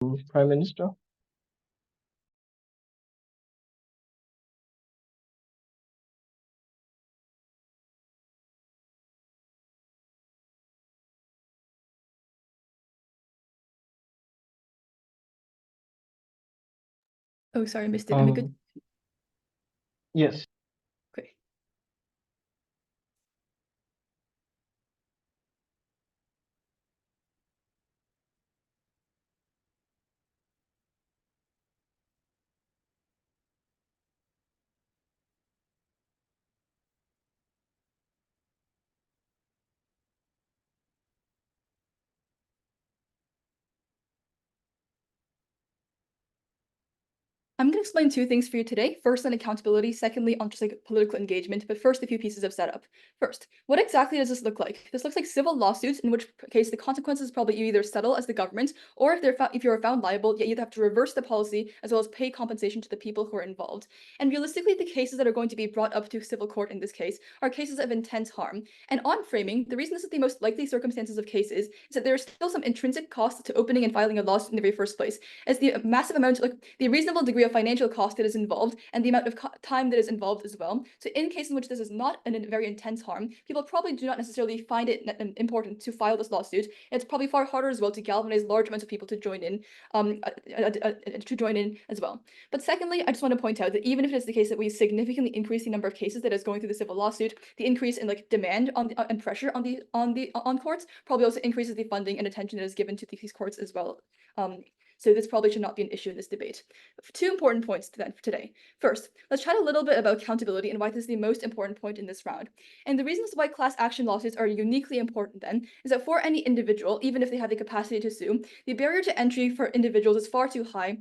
Prime Minister. Oh, sorry, I missed it. Am I good? Yes. Okay. I'm going to explain two things for you today. First, on accountability. Secondly, on just like political engagement. But first, a few pieces of setup. First, what exactly does this look like? This looks like civil lawsuits, in which case the consequences probably you either settle as the government, or if you're found liable, you either have to reverse the policy as well as pay compensation to the people who are involved. And realistically, the cases that are going to be brought up to civil court in this case are cases of intense harm. And on framing, the reason this is the most likely circumstances of cases is that there is still some intrinsic cost to opening and filing a lawsuit in the very first place, as the massive amount, like the reasonable degree of financial cost that is involved and the amount of time that is involved as well. So in cases in which this is not a very intense harm, people probably do not necessarily find it important to file this lawsuit. It's probably far harder as well to galvanize large amounts of people to join in, as well. But secondly, I just want to point out that even if it is the case that we significantly increase the number of cases that is going through the civil lawsuit, the increase in like demand on and pressure on courts probably also increases the funding and attention that is given to these courts as well. So this probably should not be an issue in this debate. Two important points then for today. First, let's chat a little bit about accountability and why this is the most important point in this round. And the reasons why class action lawsuits are uniquely important then is that for any individual, even if they have the capacity to sue, the barrier to entry for individuals is far too high,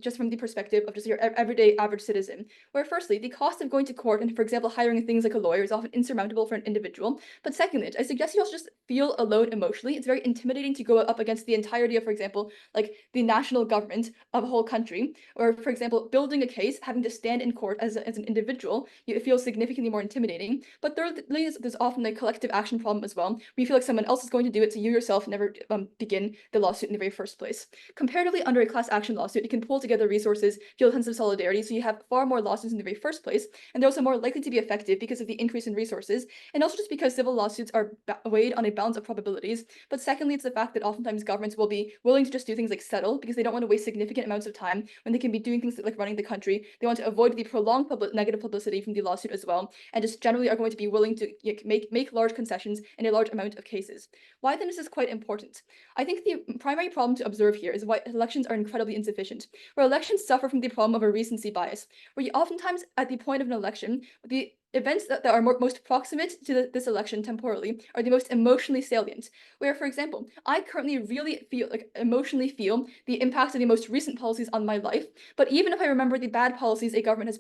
just from the perspective of just your everyday average citizen. Where firstly, the cost of going to court and, for example, hiring things like a lawyer is often insurmountable for an individual. But secondly, I suggest you also just feel alone emotionally. It's very intimidating to go up against the entirety of, for example, like the national government of a whole country, or for example, building a case, having to stand in court as an individual, it feels significantly more intimidating. But thirdly, there's often a collective action problem as well, where you feel like someone else is going to do it, so you yourself never begin the lawsuit in the very first place. Comparatively, under a class action lawsuit, you can pull together resources, feel a sense of solidarity, so you have far more lawsuits in the very first place, and they're also more likely to be effective because of the increase in resources, and also just because civil lawsuits are weighed on a balance of probabilities. But secondly, it's the fact that oftentimes governments will be willing to just do things like settle because they don't want to waste significant amounts of time when they can be doing things like running the country. They want to avoid the prolonged negative publicity from the lawsuit as well, and just generally are going to be willing to make large concessions in a large amount of cases. Why then is this quite important? I think the primary problem to observe here is why elections are incredibly insufficient, where elections suffer from the problem of a recency bias, where you oftentimes at the point of an election, the events that are most proximate to this election temporally are the most emotionally salient. Where, for example, I currently really emotionally feel the impact of the most recent policies on my life. But even if I remember the bad policies a government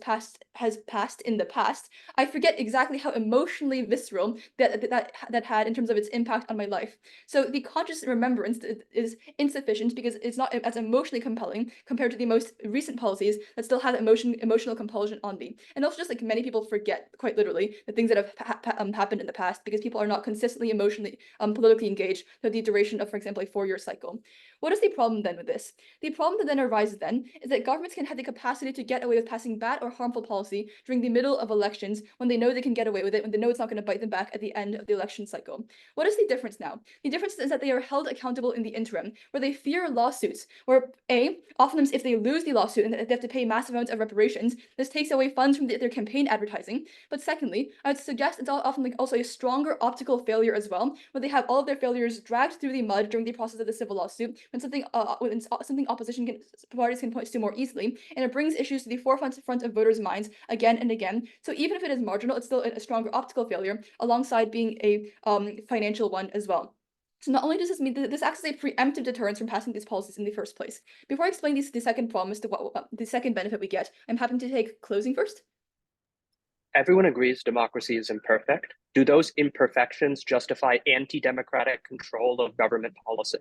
has passed in the past, I forget exactly how emotionally visceral that had in terms of its impact on my life. So the conscious remembrance is insufficient because it's not as emotionally compelling compared to the most recent policies that still have emotional compulsion on me. And also just like many people forget quite literally the things that have happened in the past because people are not consistently emotionally politically engaged for the duration of, for example, a 4-year cycle. What is the problem then with this? The problem that then arises then is that governments can have the capacity to get away with passing bad or harmful policy during the middle of elections when they know they can get away with it, when they know it's not going to bite them back at the end of the election cycle. What is the difference now? The difference is that they are held accountable in the interim, where they fear lawsuits, where oftentimes if they lose the lawsuit and they have to pay massive amounts of reparations, this takes away funds from their campaign advertising. But secondly, I would suggest it's often also a stronger optical failure as well, where they have all of their failures dragged through the mud during the process of the civil lawsuit, when something parties can point to more easily, and it brings issues to the forefront of voters' minds again and again. So even if it is marginal, it's still a stronger optical failure alongside being a financial one as well. So not only does this mean that this acts as a preemptive deterrence from passing these policies in the first place. Before I explain the second problem as to what the second benefit we get, I'm happy to take closing first. Everyone agrees democracy is imperfect. Do those imperfections justify anti-democratic control of government policy?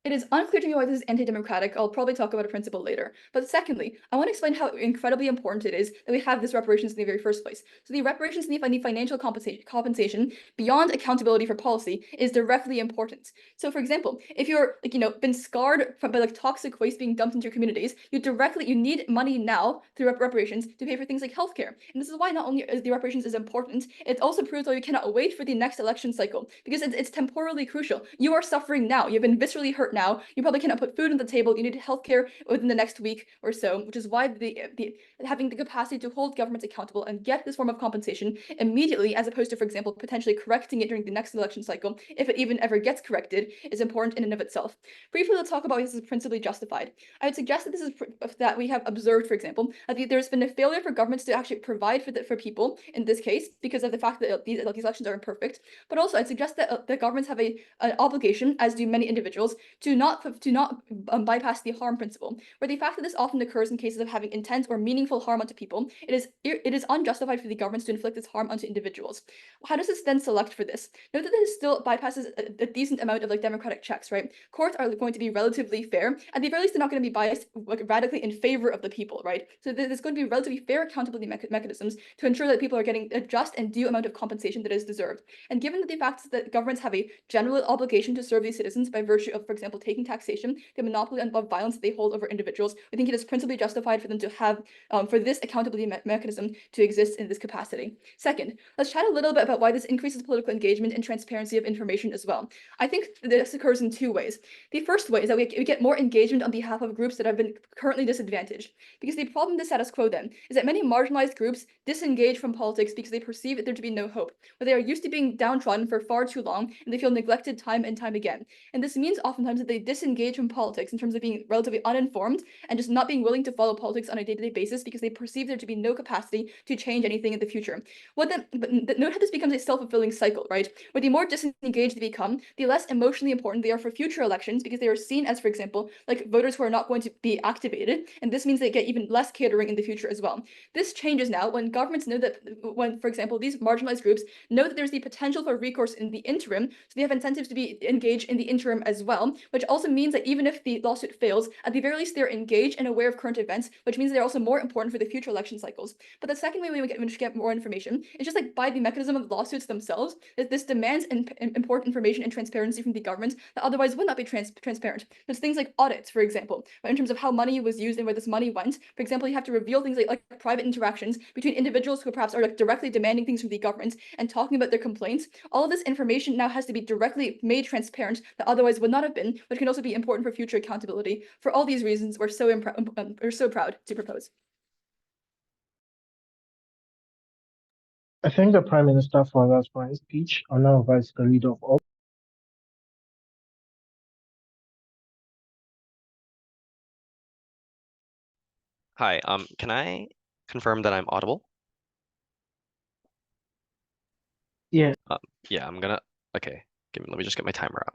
It is unclear to me why this is anti-democratic. I'll probably talk about a principle later. But secondly, I want to explain how incredibly important it is that we have this reparations in the very first place. So the reparations and the financial compensation beyond accountability for policy is directly important. So for example, if you're been scarred by toxic waste being dumped into your communities, you need money now through reparations to pay for things like healthcare. And this is why not only is the reparations is important, it also proves why you cannot wait for the next election cycle, because it's temporally crucial. You are suffering now. You've been viscerally hurt now. You probably cannot put food on the table. You need healthcare within the next week or so, which is why having the capacity to hold governments accountable and get this form of compensation immediately, as opposed to, for example, potentially correcting it during the next election cycle, if it even ever gets corrected, is important in and of itself. Briefly, let's talk about why this is principally justified. I would suggest that this is that we have observed, for example, that there's been a failure for governments to actually provide for people in this case because of the fact that these elections are imperfect. But also, I'd suggest that the governments have an obligation, as do many individuals, to not bypass the harm principle, where the fact that this often occurs in cases of having intense or meaningful harm onto people, it is unjustified for the governments to inflict this harm onto individuals. How does this then select for this? Note that this still bypasses a decent amount of democratic checks, right? Courts are going to be relatively fair. At the very least, they're not going to be biased radically in favor of the people, right? So there's going to be relatively fair accountability mechanisms to ensure that people are getting a just and due amount of compensation that is deserved. And given that the fact that governments have a general obligation to serve these citizens by virtue of, for example, taking taxation, the monopoly on violence that they hold over individuals, we think it is principally justified for them to have, for this accountability mechanism to exist in this capacity. Second, let's chat a little bit about why this increases political engagement and transparency of information as well. I think this occurs in two ways. The first way is that we get more engagement on behalf of groups that have been currently disadvantaged. Because the problem with the status quo then is that many marginalized groups disengage from politics because they perceive there to be no hope, but they are used to being downtrodden for far too long and they feel neglected time and time again. And this means oftentimes that they disengage from politics in terms of being relatively uninformed and just not being willing to follow politics on a day-to-day basis because they perceive there to be no capacity to change anything in the future. But note how this becomes a self-fulfilling cycle, right? Where the more disengaged they become, the less emotionally important they are for future elections because they are seen as, for example, voters who are not going to be activated, and this means they get even less catering in the future as well. This changes now when governments know that when, for example, these marginalized groups know that there's the potential for recourse in the interim, so they have incentives to be engaged in the interim as well, which also means that even if the lawsuit fails, at the very least they're engaged and aware of current events, which means they're also more important for the future election cycles. But the second way we get more information is just by the mechanism of lawsuits themselves, that this demands important information and transparency from the government that otherwise would not be transparent. There's things like audits, for example, in terms of how money was used and where this money went. For example, you have to reveal things like private interactions between individuals who perhaps are directly demanding things from the government and talking about their complaints. All of this information now has to be directly made transparent that otherwise would not have been, but can also be important for future accountability. For all these reasons, we're so proud to propose. I thank the Prime Minister for that fine speech. I now invite the leader of all. Hi, can I confirm that I'm audible? Yeah. Yeah, okay, let me just get my timer up.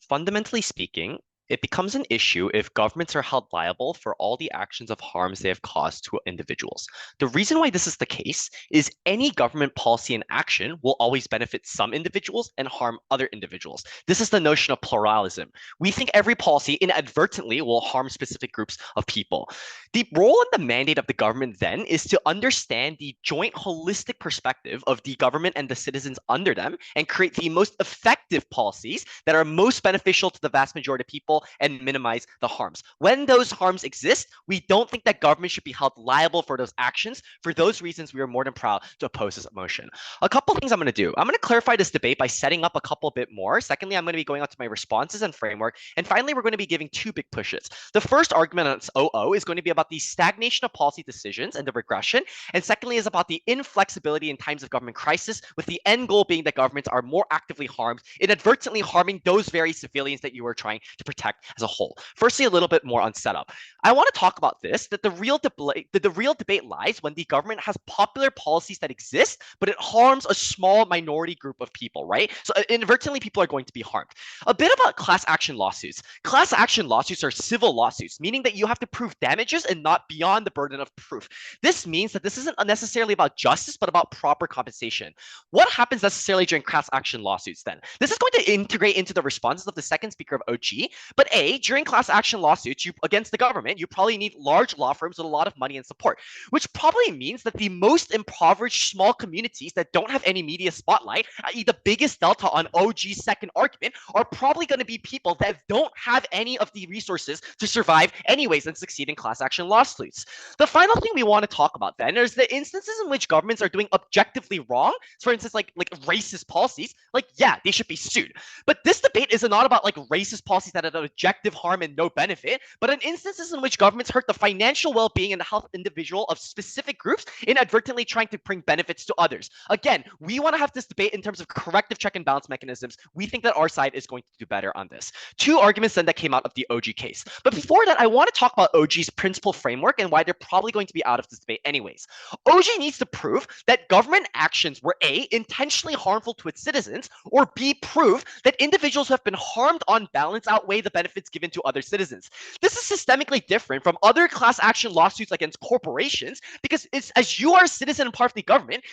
Fundamentally speaking, it becomes an issue if governments are held liable for all the actions of harms they have caused to individuals. The reason why this is the case is any government policy and action will always benefit some individuals and harm other individuals. This is the notion of pluralism. We think every policy inadvertently will harm specific groups of people. The role and the mandate of the government then is to understand the joint holistic perspective of the government and the citizens under them and create the most effective policies that are most beneficial to the vast majority of people and minimize the harms. When those harms exist, we don't think that government should be held liable for those actions. For those reasons, we are more than proud to oppose this motion. A couple things I'm going to do. I'm going to clarify this debate by setting up a couple bit more. Secondly, I'm going to be going on to my responses and framework. And finally, we're going to be giving two big pushes. The first argument on its OO is going to be about the stagnation of policy decisions and the regression. And secondly is about the inflexibility in times of government crisis, with the end goal being that governments are more actively harmed, inadvertently harming those very civilians that you are trying to protect impact as a whole. Firstly, a little bit more on setup. I want to talk about this, that the real debate lies when the government has popular policies that exist, but it harms a small minority group of people, right? So inadvertently, people are going to be harmed. A bit about class action lawsuits. Class action lawsuits are civil lawsuits, meaning that you have to prove damages and not beyond the burden of proof. This means that this isn't necessarily about justice, but about proper compensation. What happens necessarily during class action lawsuits then? This is going to integrate into the responses of the second speaker of OG, but during class action lawsuits against the government, you probably need large law firms with a lot of money and support, which probably means that the most impoverished small communities that don't have any media spotlight, i.e. the biggest delta on OG's second argument, are probably going to be people that don't have any of the resources to survive anyways and succeed in class action lawsuits. The final thing we want to talk about then is the instances in which governments are doing objectively wrong. For instance, like racist policies, yeah, they should be sued. But this debate is not about racist policies that have objective harm and no benefit, but in instances in which governments hurt the financial well-being and the health individual of specific groups, inadvertently trying to bring benefits to others. Again, we want to have this debate in terms of corrective check and balance mechanisms. We think that our side is going to do better on this. Two arguments then that came out of the OG case. But before that, I want to talk about OG's principal framework and why they're probably going to be out of this debate anyways. OG needs to prove that government actions were A, intentionally harmful to its citizens, or B, prove that individuals who have been harmed on balance outweigh the benefits given to other citizens. This is systemically different from other class action lawsuits against corporations because as you are a citizen and part of the government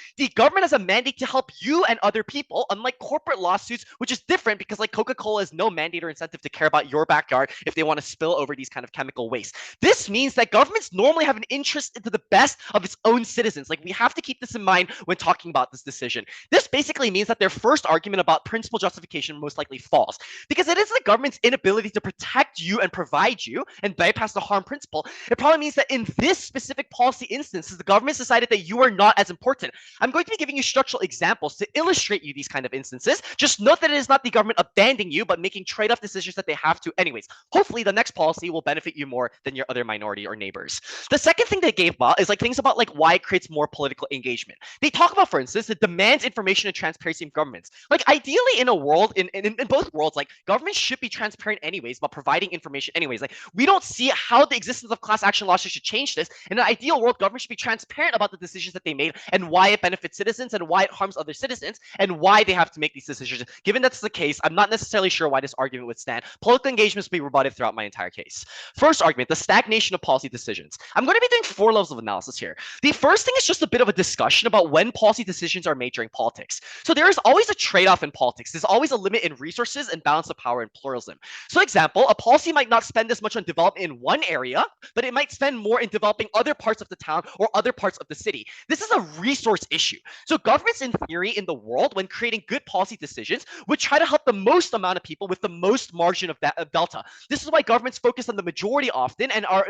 has a mandate to help you and other people, unlike corporate lawsuits, which is different because Coca-Cola has no mandate or incentive to care about your backyard if they want to spill over these kind of chemical waste. This means that governments normally have an interest into the best of its own citizens. We have to keep this in mind when talking about this decision. This basically means that their first argument about principal justification most likely falls because it is the government's inability to protect you and provide you and bypass the harm principle. It probably means that in this specific policy instance, the government decided that you are not as important. I'm going to be giving you structural examples to illustrate you these kind of instances. Just note that it is not the government abandoning you, but making trade-off decisions that they have to anyways. Hopefully, the next policy will benefit you more than your other minority or neighbors. The second thing they gave about is things about why it creates more political engagement. They talk about, for instance, it demands information and transparency from governments. Ideally, in a world, in both worlds, governments should be transparent anyways, but providing information anyways. We don't see how the existence of class action lawsuits should change this. In an ideal world, government should be transparent about the decisions that they made and why it benefits citizens and why it harms other citizens and why they have to make these decisions. Given that's the case, I'm not necessarily sure why this argument would stand. Political engagements will be rebutted throughout my entire case. First argument, the stagnation of policy decisions. I'm going to be doing 4 levels of analysis here. The first thing is just a bit of a discussion about when policy decisions are made during politics. So there is always a trade-off in politics. There's always a limit in resources and balance of power and pluralism. So example, a policy might not spend as much on development in one area, but it might spend more in developing other parts of the town or other parts of the city. This is a resource issue. So governments in theory in the world, when creating good policy decisions, would try to help the most amount of people with the most margin of delta. This is why governments focus on the majority often and are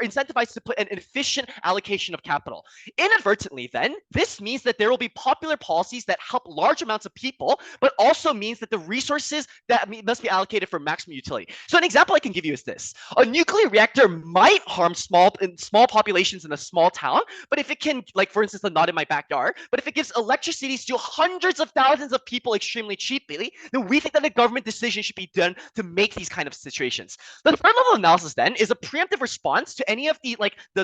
incentivized to put an efficient allocation of capital. Inadvertently then, this means that there will be popular policies that help large amounts of people, but also means that the resources that must be allocated for maximum utility. So an example I can give you is this. A nuclear reactor might harm small populations in a small town, but if it can, for instance, not in my backyard, but if it gives electricity to hundreds of thousands of people extremely cheaply, then we think that a government decision should be done to make these kind of situations. The third level of analysis then is a preemptive response to any of the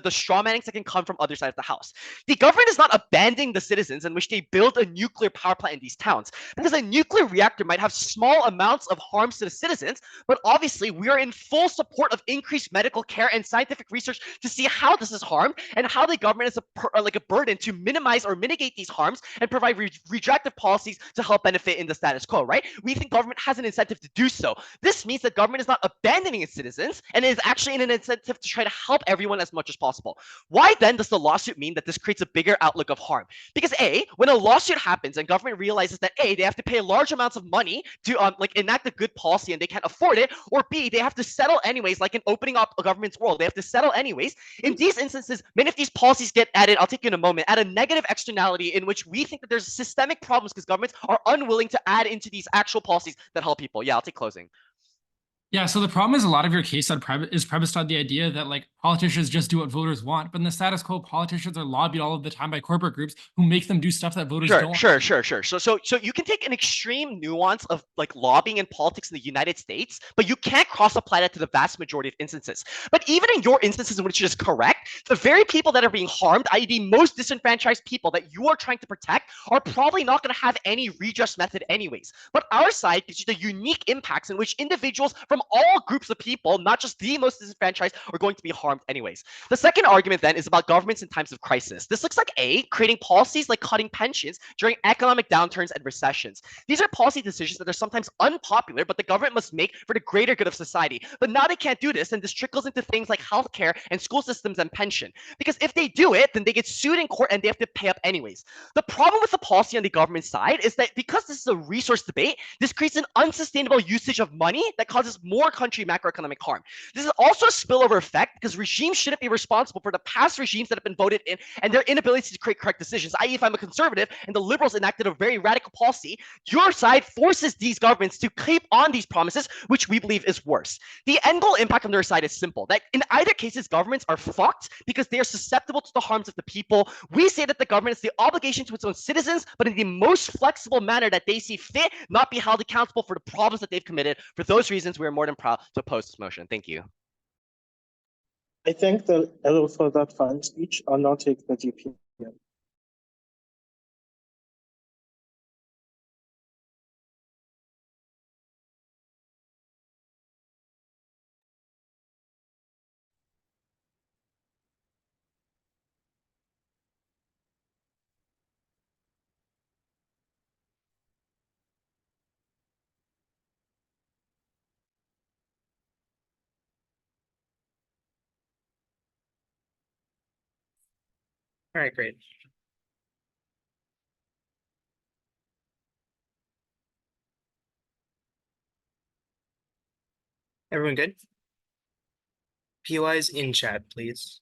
straw mannings that can come from other side of the house. The government is not abandoning the citizens in which they build a nuclear power plant in these towns, because a nuclear reactor might have small amounts of harms to the citizens, but obviously we are in full support of increased medical care and scientific research to see how this is harmed and how the government is a burden to minimize or mitigate these harms and provide retroactive policies to help benefit in the status quo, right? We think government has an incentive to do so. This means that government is not abandoning its citizens and is actually in an incentive to try to help everyone as much as possible. Why then does the lawsuit mean that this creates a bigger outlook of harm? Because A, when a lawsuit happens and government realizes that A, they have to pay large amounts of money to enact a good policy and they can't afford it, or B, they have to settle anyways, like in opening up a government's world, they have to settle anyways. In these instances, many of these policies get added, I'll take you in a moment, add a negative externality in which we think that there's systemic problems because governments are unwilling to add into these actual policies that help people. Yeah, I'll take closing. Yeah, so the problem is a lot of your case is premised on the idea that politicians just do what voters want. But in the status quo, politicians are lobbied all of the time by corporate groups who make them do stuff that voters don't want. Sure. So you can take an extreme nuance of like lobbying in politics in the United States, but you can't cross apply that to the vast majority of instances. But even in your instances in which it is correct, the very people that are being harmed, i.e., the most disenfranchised people that you are trying to protect, are probably not going to have any redress method anyways. But our side gives you the unique impacts in which individuals from all groups of people, not just the most disenfranchised, are going to be harmed anyways. The second argument then is about governments in times of crisis. This looks like creating policies like cutting pensions during economic downturns and recessions. These are policy decisions that are sometimes unpopular, but the government must make for the greater good of society. But now they can't do this, and this trickles into things like healthcare and school systems and pension. Because if they do it, then they get sued in court and they have to pay up anyways. The problem with the policy on the government side is that because this is a resource debate, this creates an unsustainable usage of money that causes more country macroeconomic harm. This is also a spillover effect because regimes shouldn't be responsible for the past regimes that have been voted in and their inability to create correct decisions. I.e., if I'm a conservative and the liberals enacted a very radical policy, your side forces these governments to keep on these promises, which we believe is worse. The end goal impact on their side is simple, that in either cases, governments are fucked because they are susceptible to the harms of the people. We say that the government has the obligation to its own citizens, but in the most flexible manner that they see fit, not be held accountable for the problems that they've committed. For those reasons, we are more than proud to oppose this motion. Thank you. I thank the Elo for that fine speech. I'll now take the GP. All right, great. Everyone good? POIs in chat, please.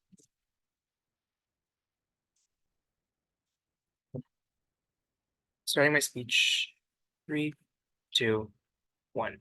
Starting my speech. 3, 2, 1.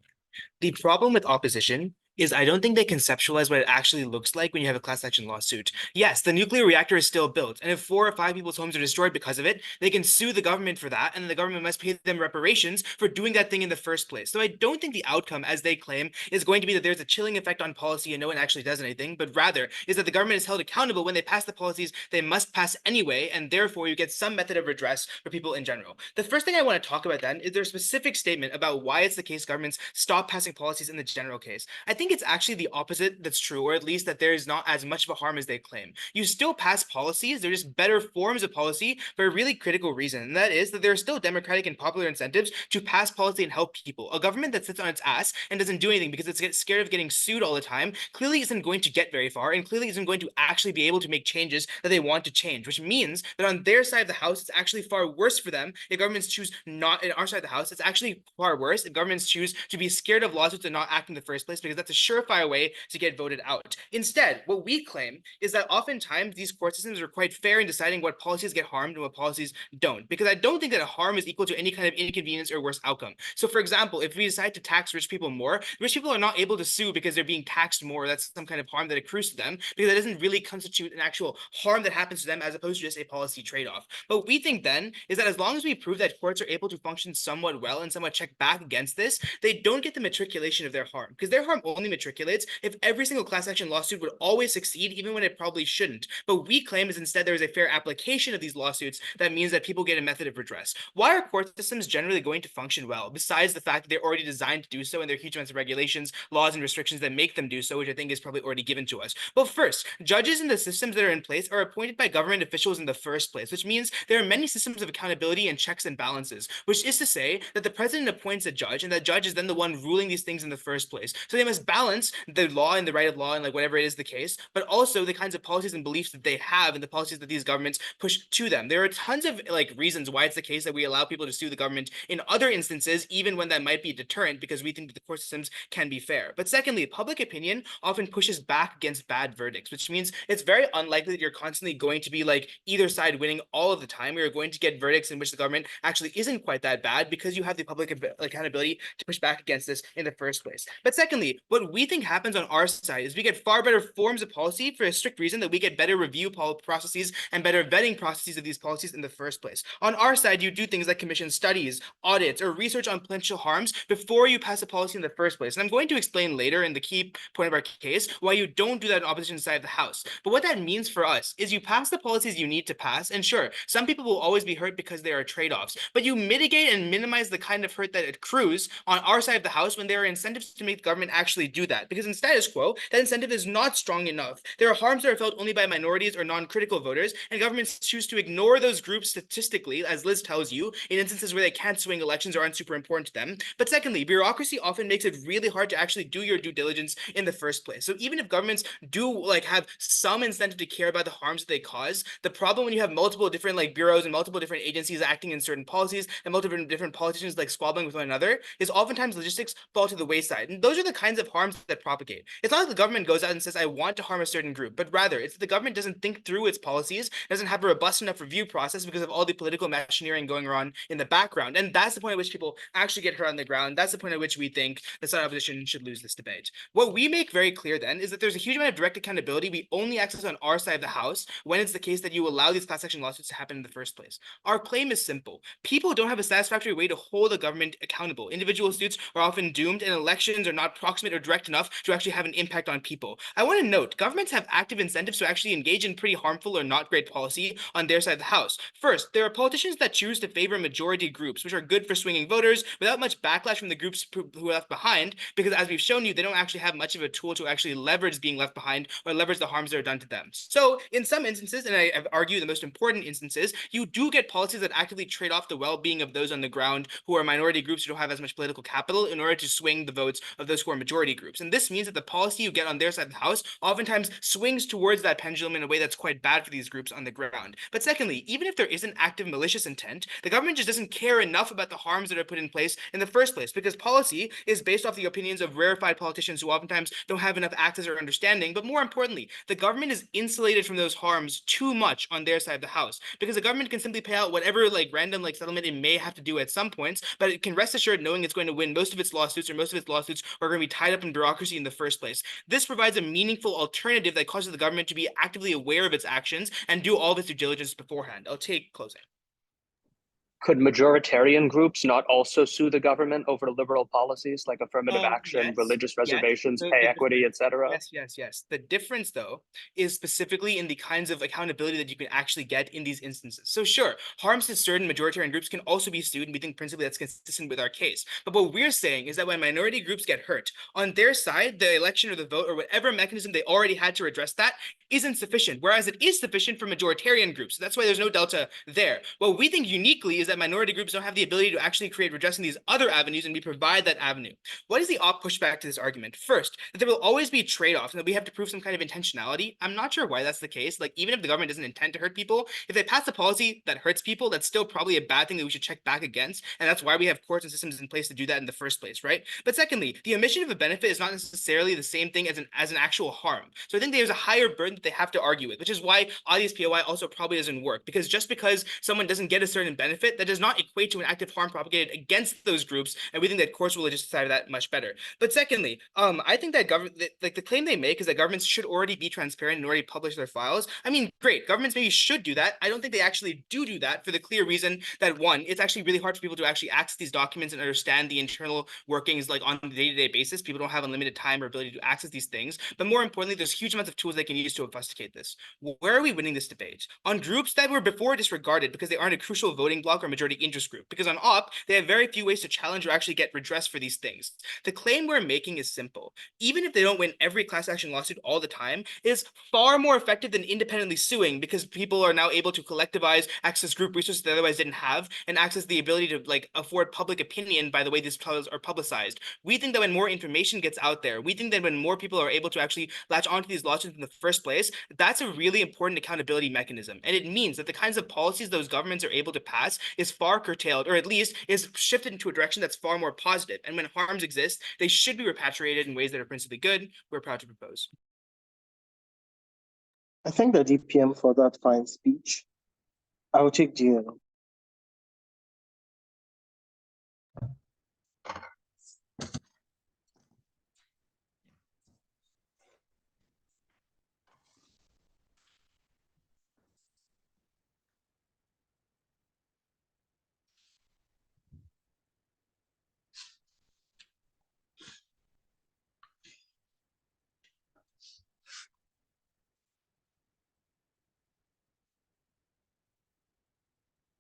The problem with opposition is I don't think they conceptualize what it actually looks like when you have a class action lawsuit. Yes, the nuclear reactor is still built, and if 4 or 5 people's homes are destroyed because of it, they can sue the government for that, and the government must pay them reparations for doing that thing in the first place. So I don't think the outcome, as they claim, is going to be that there's a chilling effect on policy and no one actually does anything, but rather is that the government is held accountable when they pass the policies they must pass anyway, and therefore you get some method of redress for people in general. The first thing I want to talk about then is their specific statement about why it's the case governments stop passing policies in the general case. I think it's actually the opposite that's true, or at least that there is not as much of a harm as they claim. You still pass policies, they're just better forms of policy for a really critical reason, and that is that there are still democratic and popular incentives to pass policy and help people. A government that sits on its ass and doesn't do anything because it's scared of getting sued all the time clearly isn't going to get very far, and clearly isn't going to actually be able to make changes that they want to change, which means that on their side of the house, it's actually far worse for them if governments choose not, in our side of the house, it's actually far worse if governments choose to be scared of lawsuits and not act in the first place, because that's a surefire way to get voted out. Instead, what we claim is that oftentimes these court systems are quite fair in deciding what policies get harmed and what policies don't, because I don't think that a harm is equal to any kind of inconvenience or worse outcome. So for example, if we decide to tax rich people more, rich people are not able to sue because they're being taxed more. That's some kind of harm that accrues to them, because that doesn't really constitute an actual harm that happens to them as opposed to just a policy trade-off. But what we think then is that as long as we prove that courts are able to function somewhat well and somewhat check back against this, they don't get the matriculation of their harm, because their harm only matriculates if every single class action lawsuit would always succeed, even when it probably shouldn't. But we claim is instead there is a fair application of these lawsuits that means that people get a method of redress. Why are court systems generally going to function well, besides the fact that they're already designed to do so and there are huge amounts of regulations, laws, and restrictions that make them do so, which I think is probably already given to us? Well, first, judges in the systems that are in place are appointed by government officials in the first place, which means there are many systems of accountability and checks and balances, which is to say that the president appoints a judge, and that judge is then the one ruling these things in the first place. So they must balance the law and the right of law and like whatever it is the case, but also the kinds of policies and beliefs that they have and the policies that these governments push to them. There are tons of like reasons why it's the case that we allow people to sue the government in other instances, even when that might be a deterrent, because we think that the court systems can be fair. But secondly, public opinion often pushes back against bad verdicts, which means it's very unlikely that you're constantly going to be like either side winning all of the time. You're going to get verdicts in which the government actually isn't quite that bad because you have the public accountability to push back against this in the first place. But secondly, what what we think happens on our side is we get far better forms of policy for a strict reason that we get better review processes and better vetting processes of these policies in the first place. On our side, you do things like commission studies, audits, or research on potential harms before you pass a policy in the first place. And I'm going to explain later in the key point of our case why you don't do that on opposition side of the House. But what that means for us is you pass the policies you need to pass, and sure, some people will always be hurt because there are trade-offs, but you mitigate and minimize the kind of hurt that accrues on our side of the House when there are incentives to make the government actually do that. Because in status quo, that incentive is not strong enough. There are harms that are felt only by minorities or non-critical voters, and governments choose to ignore those groups statistically, as Liz tells you, in instances where they can't swing elections or aren't super important to them. But secondly, bureaucracy often makes it really hard to actually do your due diligence in the first place. So even if governments do have some incentive to care about the harms that they cause, the problem when you have multiple different bureaus and multiple different agencies acting in certain policies and multiple different politicians squabbling with one another is oftentimes logistics fall to the wayside. And those are the kinds of harms that propagate. It's not like the government goes out and says, I want to harm a certain group, but rather it's that the government doesn't think through its policies, doesn't have a robust enough review process because of all the political machineering going on in the background. And that's the point at which people actually get hurt on the ground. That's the point at which we think the side opposition should lose this debate. What we make very clear then is that there's a huge amount of direct accountability we only access on our side of the House when it's the case that you allow these class action lawsuits to happen in the first place. Our claim is simple. People don't have a satisfactory way to hold the government accountable. Individual suits are often doomed, and elections are not proximate or direct enough to actually have an impact on people. I want to note, governments have active incentives to actually engage in pretty harmful or not great policy on their side of the House. First, there are politicians that choose to favor majority groups, which are good for swinging voters without much backlash from the groups who are left behind, because as we've shown you, they don't actually have much of a tool to actually leverage being left behind or leverage the harms that are done to them. So in some instances, and I argue the most important instances, you do get policies that actively trade off the well-being of those on the ground who are minority groups who don't have as much political capital in order to swing the votes of those who are majority groups. And this means that the policy you get on their side of the House oftentimes swings towards that pendulum in a way that's quite bad for these groups on the ground. But secondly, even if there isn't active malicious intent, the government just doesn't care enough about the harms that are put in place in the first place, because policy is based off the opinions of rarefied politicians who oftentimes don't have enough access or understanding. But more importantly, the government is insulated from those harms too much on their side of the House, because the government can simply pay out whatever random settlement it may have to do at some points, but it can rest assured knowing it's going to win most of its lawsuits, or most of its lawsuits are going to be tied up in bureaucracy in the first place. This provides a meaningful alternative that causes the government to be actively aware of its actions and do all of its due diligence beforehand. I'll take closing. Could majoritarian groups not also sue the government over liberal policies like affirmative action, Yes, religious reservations, yes. pay equity, etc.? Yes. The difference, though, is specifically in the kinds of accountability that you can actually get in these instances. So sure, harms to certain majoritarian groups can also be sued, and we think principally that's consistent with our case. But what we're saying is that when minority groups get hurt, on their side, the election or the vote or whatever mechanism they already had to address that isn't sufficient, whereas it is sufficient for majoritarian groups. So that's why there's no delta there. What we think uniquely is that minority groups don't have the ability to actually create redress in these other avenues, and we provide that avenue. What is the pushback to this argument? First, that there will always be trade-offs and that we have to prove some kind of intentionality. I'm not sure why that's the case. Even if the government doesn't intend to hurt people, if they pass a policy that hurts people, that's still probably a bad thing that we should check back against. And that's why we have courts and systems in place to do that in the first place, right? But secondly, the omission of a benefit is not necessarily the same thing as an actual harm. So I think there's a higher burden that they have to argue with, which is why Adi's POI also probably doesn't work, because just because someone doesn't get a certain benefit, that does not equate to an active harm propagated against those groups, and we think that courts will just decide that much better. But secondly, I think that the claim they make is that governments should already be transparent and already publish their files. I mean, great, governments maybe should do that. I don't think they actually do that for the clear reason that, one, it's actually really hard for people to actually access these documents and understand the internal workings on a day-to-day basis. People don't have unlimited time or ability to access these things. But more importantly, there's huge amounts of tools they can use to investigate this. Where are we winning this debate? On groups that were before disregarded because they aren't a crucial voting bloc or majority interest group. Because on op, they have very few ways to challenge or actually get redress for these things. The claim we're making is simple. Even if they don't win every class action lawsuit all the time, it is far more effective than independently suing, because people are now able to collectivize, access group resources they otherwise didn't have, and access the ability to afford public opinion by the way these trials are publicized. We think that when more information gets out there, we think that when more people are able to actually latch onto these lawsuits in the first place, that's a really important accountability mechanism. And it means that the kinds of policies those governments are able to pass is far curtailed, or at least is shifted into a direction that's far more positive. And when harms exist, they should be repatriated in ways that are principally good. We're proud to propose. I think the DPM for that fine speech. I will take GL.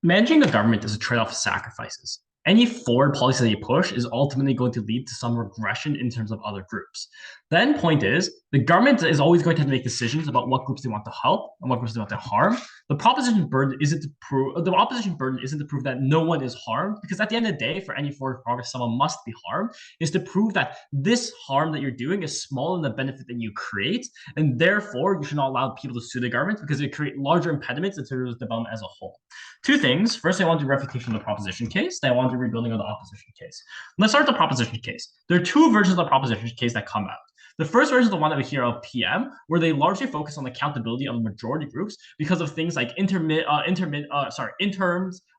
Managing the government is a trade-off of sacrifices. Any forward policy that you push is ultimately going to lead to some regression in terms of other groups. The end point is the government is always going to have to make decisions about what groups they want to help and what groups they want to harm. The opposition burden isn't to prove that no one is harmed, because at the end of the day, for any forward progress, someone must be harmed. Is to prove that this harm that you're doing is smaller than the benefit that you create, and therefore you should not allow people to sue the government because it creates larger impediments in terms of development as a whole. Two things. First, I want to do refutation of the proposition case. Then I want to do rebuilding of the opposition case. Let's start with the proposition case. There are two versions of the proposition case that come out. The first version is the one that we hear of PM, where they largely focus on the accountability of majority groups because of things like in terms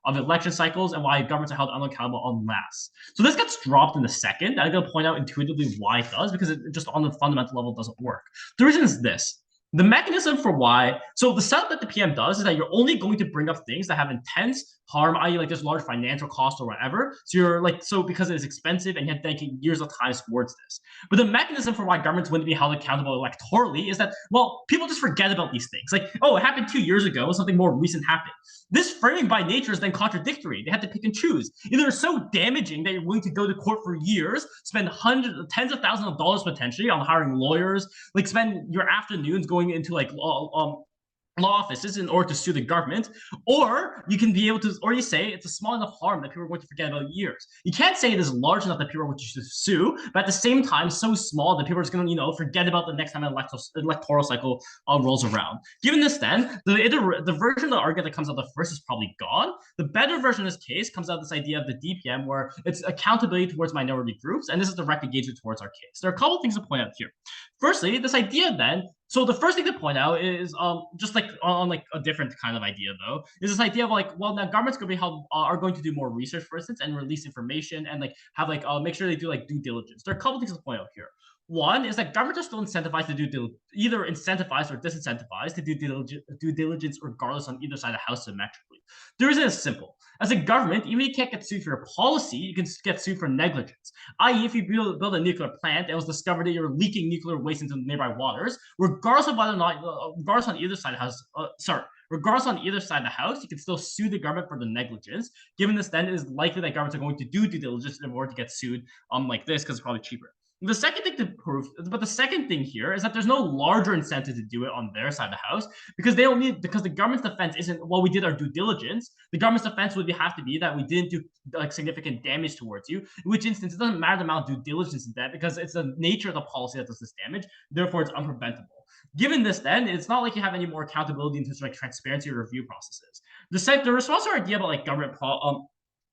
of election cycles and why governments are held unaccountable en masse. So this gets dropped in the second. I'm going to point out intuitively why it does, because it just on the fundamental level doesn't work. The reason is this. The mechanism for why, so the setup that the PM does is that you're only going to bring up things that have intense harm, i.e. like there's large financial cost or whatever. So you're like, so because it's expensive and you have to dedicate years of time towards this. But the mechanism for why governments wouldn't be held accountable electorally is that, well, people just forget about these things. Like, oh, it happened 2 years ago, something more recent happened. This framing by nature is then contradictory. They have to pick and choose. Either it's so damaging that you're willing to go to court for years, spend tens of thousands of dollars potentially on hiring lawyers, like spend your afternoons going into like law offices in order to sue the government, or you can be able to, or you say it's a small enough harm that people are going to forget about years. You can't say it is large enough that people are going to sue, but at the same time, so small that people are just going to, forget about the next time an electoral cycle rolls around. Given this, then the version of the argument that comes out the first is probably gone. The better version of this case comes out this idea of the DPM, where it's accountability towards minority groups, and this is direct engagement towards our case. There are a couple of things to point out here. Firstly, this idea then. So the first thing to point out is just like on like a different kind of idea though, is this idea of like, well, now governments are going to do more research, for instance, and release information and like have like make sure they do like due diligence. There are a couple things to point out here. One is that governments are still incentivized to do either incentivized or disincentivized to do due diligence regardless on either side of the house symmetrically. The reason is simple. As a government, even if you can't get sued for your policy, you can get sued for negligence. I.e., if you build a nuclear plant and it was discovered that you're leaking nuclear waste into nearby waters, regardless of whether or not, regardless on either side of the house, regardless on either side of the house, you can still sue the government for the negligence. Given this, then it is likely that governments are going to do due diligence in order to get sued like this because it's probably cheaper. The second thing to prove, but the second thing here is that there's no larger incentive to do it on their side of the house because they don't need, because the government's defense isn't, well, we did our due diligence. The government's defense would have to be that we didn't do like significant damage towards you, in which instance it doesn't matter the amount of due diligence in that because it's the nature of the policy that does this damage. Therefore, it's unpreventable. Given this, then it's not like you have any more accountability in terms of like transparency or review processes. The response to our idea about like government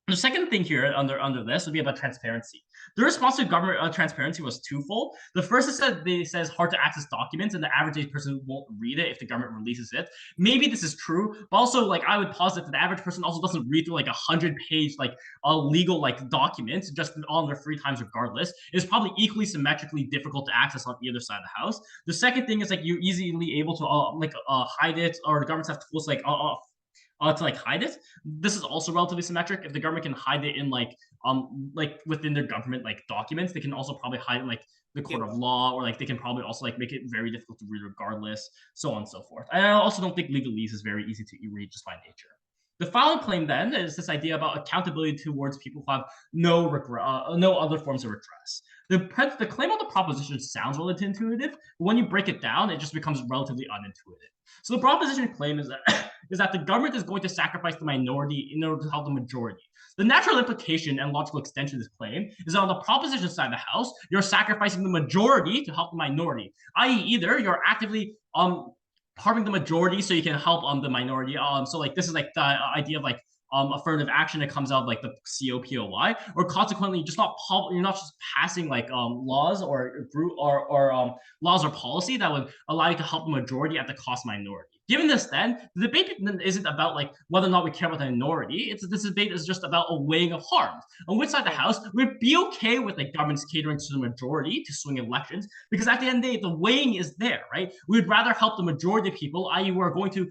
the second thing here under this would be about transparency. The response to government transparency was twofold. The first is that it says hard to access documents and the average age person won't read it if the government releases it. Maybe this is true, but also like I would posit that the average person also doesn't read through like 100-page like legal like documents just on their free times regardless. It's probably equally symmetrically difficult to access on either side of the house. The second thing is like you're easily able to hide it, or the governments have tools like to like hide it. This is also relatively symmetric. If the government can hide it in like within their government like documents, they can also probably hide it in like the court of law, or like they can probably also like make it very difficult to read regardless, so on and so forth. I also don't think legalese is very easy to read just by nature. The final claim then is this idea about accountability towards people who have no other forms of redress. The claim on the proposition sounds relatively intuitive, but when you break it down, it just becomes relatively unintuitive. So the proposition claim is that the government is going to sacrifice the minority in order to help the majority. The natural implication and logical extension of this claim is that on the proposition side of the house, you're sacrificing the majority to help the minority, i.e. either you're actively harming the majority so you can help the minority. So like this is like the idea of like affirmative action that comes out of like the COPOY, or consequently you're not just passing like laws or laws or policy that would allow you to help the majority at the cost of minority. Given this, then the debate isn't about like whether or not we care about the minority. This debate is just about a weighing of harms. On which side of the house we'd be okay with like governments catering to the majority to swing elections, because at the end of the day, the weighing is there, right? We'd rather help the majority of people, i.e., we're going to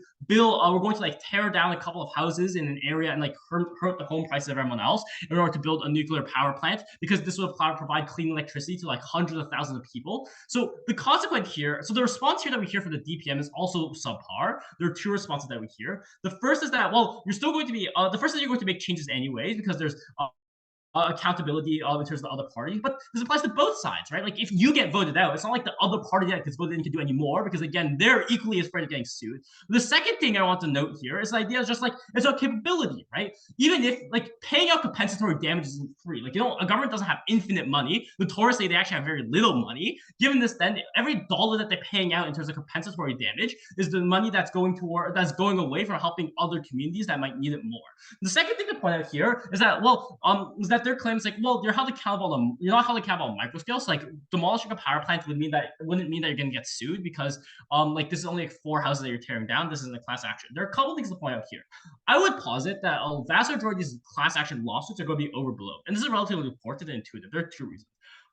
like tear down a couple of houses in an area and like hurt the home prices of everyone else in order to build a nuclear power plant, because this would provide clean electricity to like hundreds of thousands of people. So the consequence here, so the response here that we hear from the DPM is also subpar. are, there are two responses that we hear. The first is that, well, you're still going to be, the first is you're going to make changes anyways because there's accountability in terms of the other party, but this applies to both sides, right? Like if you get voted out, it's not like the other party that gets voted in can do any more because again, they're equally as afraid of getting sued. The second thing I want to note here is the idea is just like it's a capability, right? Even if like paying out compensatory damages isn't free, like a government doesn't have infinite money. Notoriously, they actually have very little money. Given this, then every dollar that they're paying out in terms of compensatory damage is the money that's going away from helping other communities that might need it more. The second thing to point out here is that, well, is that their claims like, well, you're not held accountable on micro scale. So like demolishing a power plant wouldn't mean that you're going to get sued because like this is only like 4 houses that you're tearing down. This isn't a class action. There are a couple things to point out here. I would posit that a vast majority of these class action lawsuits are going to be overblown, and this is relatively important and intuitive. There are 2 reasons.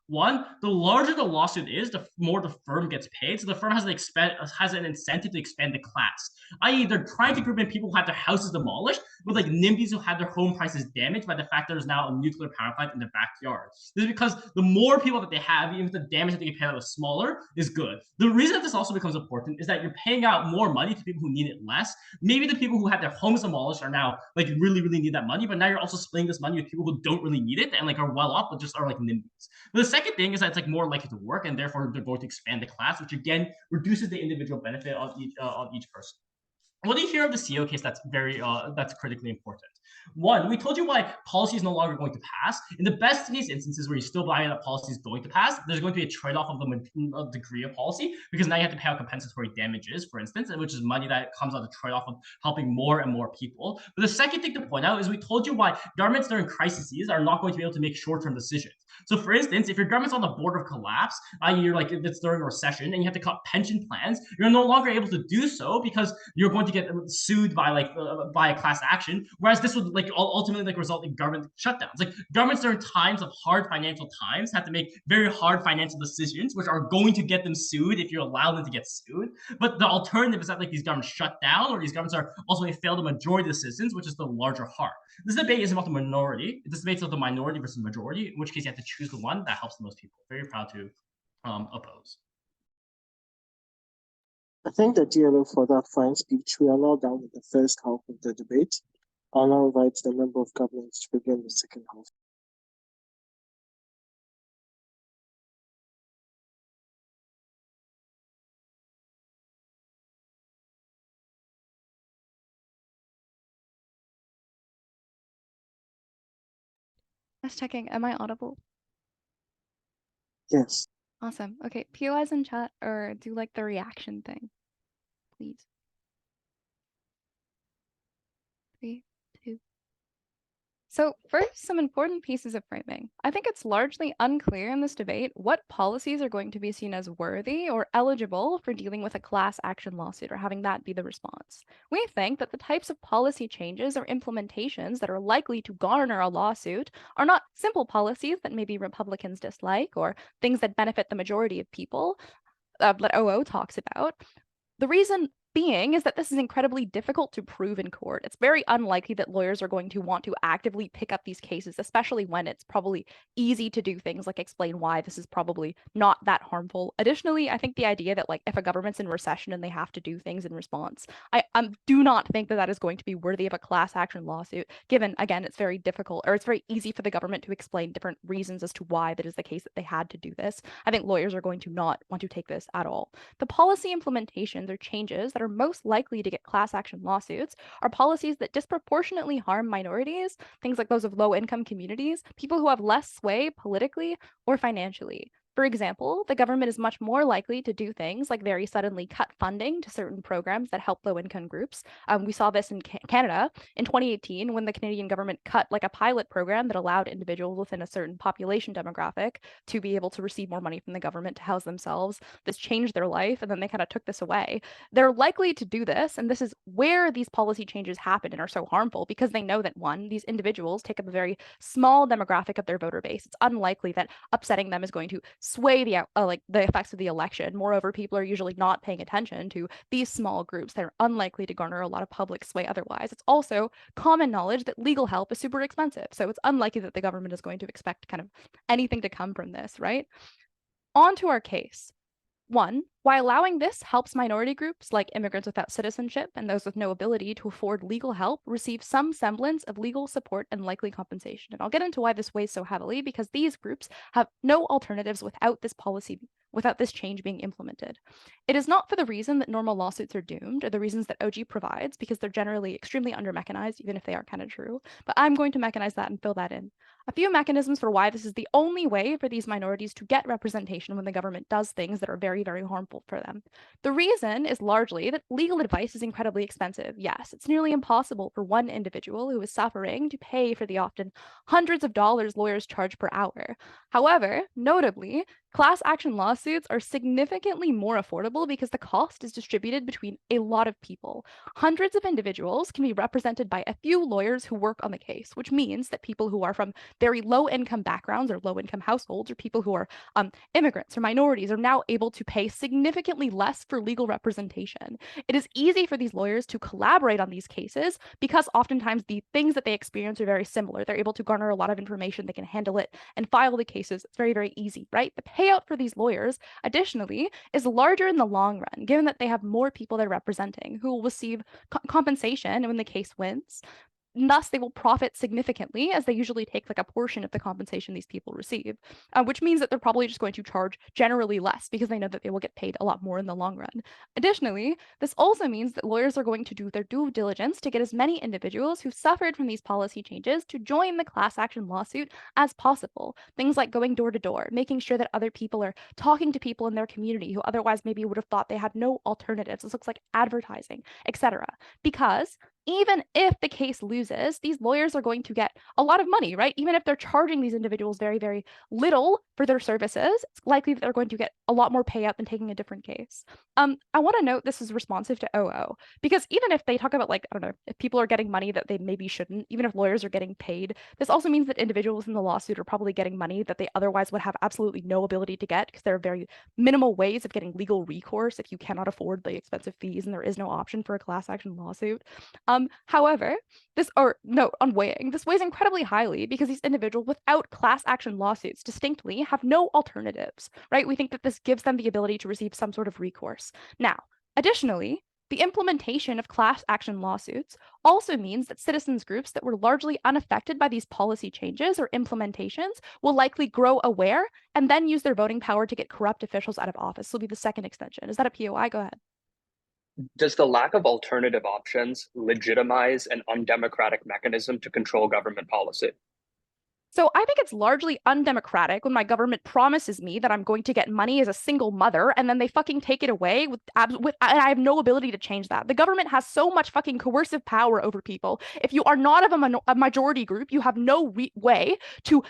One, the larger the lawsuit is, the more the firm gets paid. So the firm has an incentive to expand the class. I.e., they're trying to group in people who had their houses demolished with like NIMBYs who had their home prices damaged by the fact there's now a nuclear power plant in their backyard. This is because the more people that they have, even if the damage that they get paid out is smaller, is good. The reason that this also becomes important is that you're paying out more money to people who need it less. Maybe the people who had their homes demolished are now like really, really need that money, but now you're also splitting this money with people who don't really need it and like are well off, but just are like NIMBYs. But the second thing is that it's like more likely to work, and therefore they're going to expand the class, which again reduces the individual benefit of each person. What do you hear of the CO case that's that's critically important? One, we told you why policy is no longer going to pass. In the best case instances where you still believe that policy is going to pass, there's going to be a trade-off of the degree of policy because now you have to pay out compensatory damages, for instance, which is money that comes out of the trade-off of helping more and more people. But the second thing to point out is we told you why governments during crises are not going to be able to make short-term decisions. So for instance, if your government's on the border of collapse, i.e. you're like if it's during a recession and you have to cut pension plans, you're no longer able to do so because you're going to get sued by a class action, whereas this would like ultimately like result in government shutdowns. Like governments during times of hard financial times have to make very hard financial decisions, which are going to get them sued if you allow them to get sued. But the alternative is that like these governments shut down, or these governments are ultimately fail the majority of the citizens, which is the larger harm. This debate isn't about the minority. This debate is about the minority versus the majority, in which case you have to choose the one that helps the most people. Very proud to oppose. I think the DLO for that fine speech. We are now done with the first half of the debate. I'll now invite the member of government to begin the second half. Just checking, am I audible? Yes. Awesome. Okay, POIs in chat or do like the reaction thing, please. 3, 2. So first, some important pieces of framing. I think it's largely unclear in this debate what policies are going to be seen as worthy or eligible for dealing with a class action lawsuit or having that be the response. We think that the types of policy changes or implementations that are likely to garner a lawsuit are not simple policies that maybe Republicans dislike or things that benefit the majority of people that OO talks about. The reason being is that this is incredibly difficult to prove in court. It's very unlikely that lawyers are going to want to actively pick up these cases, especially when it's probably easy to do things like explain why this is probably not that harmful. Additionally, I think the idea that like if a government's in recession and they have to do things in response, I do not think that that is going to be worthy of a class action lawsuit, given, again, it's very difficult or it's very easy for the government to explain different reasons as to why that is the case that they had to do this. I think lawyers are going to not want to take this at all. The policy implementations or changes that are most likely to get class action lawsuits are policies that disproportionately harm minorities, things like those of low-income communities, people who have less sway politically or financially. For example, the government is much more likely to do things like very suddenly cut funding to certain programs that help low-income groups. We saw this in Canada in 2018 when the Canadian government cut like a pilot program that allowed individuals within a certain population demographic to be able to receive more money from the government to house themselves. This changed their life, and then they kind of took this away. They're likely to do this, and this is where these policy changes happen and are so harmful because they know that, one, these individuals take up a very small demographic of their voter base. It's unlikely that upsetting them is going to sway the effects of the election. Moreover, people are usually not paying attention to these small groups that are unlikely to garner a lot of public sway otherwise. It's also common knowledge that legal help is super expensive, so it's unlikely that the government is going to expect kind of anything to come from this, right? On to our case. One, why allowing this helps minority groups like immigrants without citizenship and those with no ability to afford legal help receive some semblance of legal support and likely compensation. And I'll get into why this weighs so heavily, because these groups have no alternatives without this change being implemented. It is not for the reason that normal lawsuits are doomed, or the reasons that OG provides, because they're generally extremely under-mechanized, even if they are kind of true. But I'm going to mechanize that and fill that in. A few mechanisms for why this is the only way for these minorities to get representation when the government does things that are very, very harmful for them. The reason is largely that legal advice is incredibly expensive. Yes, it's nearly impossible for one individual who is suffering to pay for the often hundreds of dollars lawyers charge per hour. However, notably, class action lawsuits are significantly more affordable because the cost is distributed between a lot of people. Hundreds of individuals can be represented by a few lawyers who work on the case, which means that people who are from very low-income backgrounds or low-income households, or people who are immigrants or minorities, are now able to pay significantly less for legal representation. It is easy for these lawyers to collaborate on these cases because oftentimes the things that they experience are very similar. They're able to garner a lot of information, they can handle it and file the cases. It's very, very easy, right? The payout for these lawyers, additionally, is larger in the long run, given that they have more people they're representing who will receive compensation when the case wins. Thus, they will profit significantly, as they usually take like a portion of the compensation these people receive, which means that they're probably just going to charge generally less because they know that they will get paid a lot more in the long run. Additionally, this also means that lawyers are going to do their due diligence to get as many individuals who suffered from these policy changes to join the class action lawsuit as possible. Things like going door to door, making sure that other people are talking to people in their community who otherwise maybe would have thought they had no alternatives. This looks like advertising, etc. Because even if the case loses, these lawyers are going to get a lot of money, right? Even if they're charging these individuals very, very little for their services, it's likely that they're going to get a lot more payout than taking a different case. I want to note this is responsive to OO, because even if they talk about, like, I don't know, if people are getting money that they maybe shouldn't, even if lawyers are getting paid, this also means that individuals in the lawsuit are probably getting money that they otherwise would have absolutely no ability to get, because there are very minimal ways of getting legal recourse if you cannot afford the expensive fees and there is no option for a class action lawsuit. However, this weighs incredibly highly because these individuals without class action lawsuits distinctly have no alternatives, right? We think that this gives them the ability to receive some sort of recourse. Now, additionally, the implementation of class action lawsuits also means that citizens groups that were largely unaffected by these policy changes or implementations will likely grow aware and then use their voting power to get corrupt officials out of office. This will be the second extension. Is that a POI? Go ahead. Does the lack of alternative options legitimize an undemocratic mechanism to control government policy? So I think it's largely undemocratic when my government promises me that I'm going to get money as a single mother and then they fucking take it away and I have no ability to change that. The government has so much fucking coercive power over people. If you are not of a majority group, you have no way to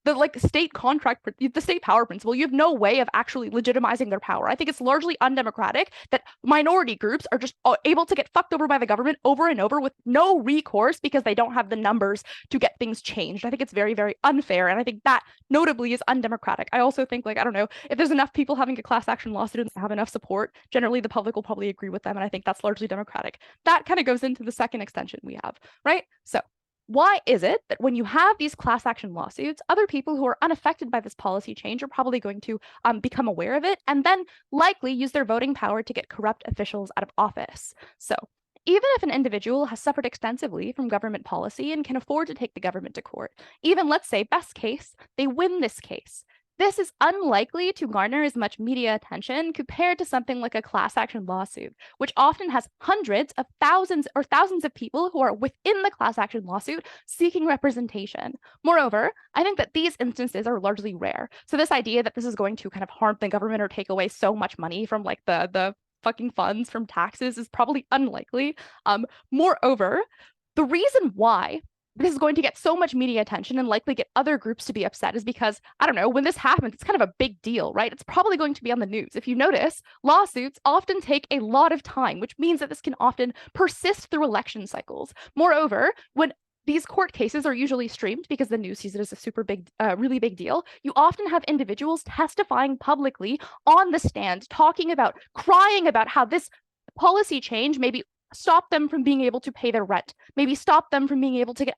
the state power principle, you have no way of actually legitimizing their power. I think it's largely undemocratic that minority groups are just able to get fucked over by the government over and over with no recourse because they don't have the numbers to get things changed. I think it's very, very unfair. And I think that notably is undemocratic. I also think, like, I don't know, if there's enough people having a class action lawsuit and have enough support, generally the public will probably agree with them. And I think that's largely democratic. That kind of goes into the second extension we have, right? So why is it that when you have these class action lawsuits, other people who are unaffected by this policy change are probably going to become aware of it and then likely use their voting power to get corrupt officials out of office? So even if an individual has suffered extensively from government policy and can afford to take the government to court, even let's say best case, they win this case, this is unlikely to garner as much media attention compared to something like a class action lawsuit, which often has hundreds of thousands or thousands of people who are within the class action lawsuit seeking representation. Moreover, I think that these instances are largely rare. So this idea that this is going to kind of harm the government or take away so much money from like the fucking funds from taxes is probably unlikely. Moreover, the reason why this is going to get so much media attention and likely get other groups to be upset is because, I don't know, when this happens, it's kind of a big deal, right? It's probably going to be on the news. If you notice, lawsuits often take a lot of time, which means that this can often persist through election cycles. Moreover, when these court cases are usually streamed because the news sees it as a super big, really big deal, you often have individuals testifying publicly on the stand, talking about, crying about how this policy change maybe stop them from being able to pay their rent, maybe stop them from being able to get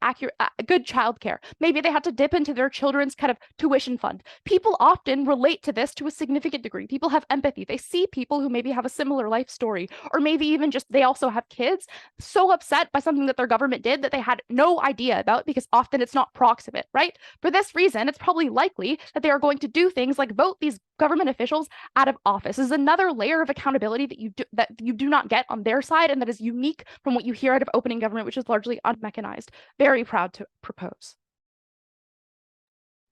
good childcare. Maybe they had to dip into their children's kind of tuition fund. People often relate to this to a significant degree. People have empathy. They see people who maybe have a similar life story, or maybe even just they also have kids, so upset by something that their government did that they had no idea about, because often it's not proximate, right? For this reason, it's probably likely that they are going to do things like vote these government officials out of office. This is another layer of accountability that you do not get on their side, and that is unique from what you hear out of opening government, which is largely unmechanized. Very proud to propose.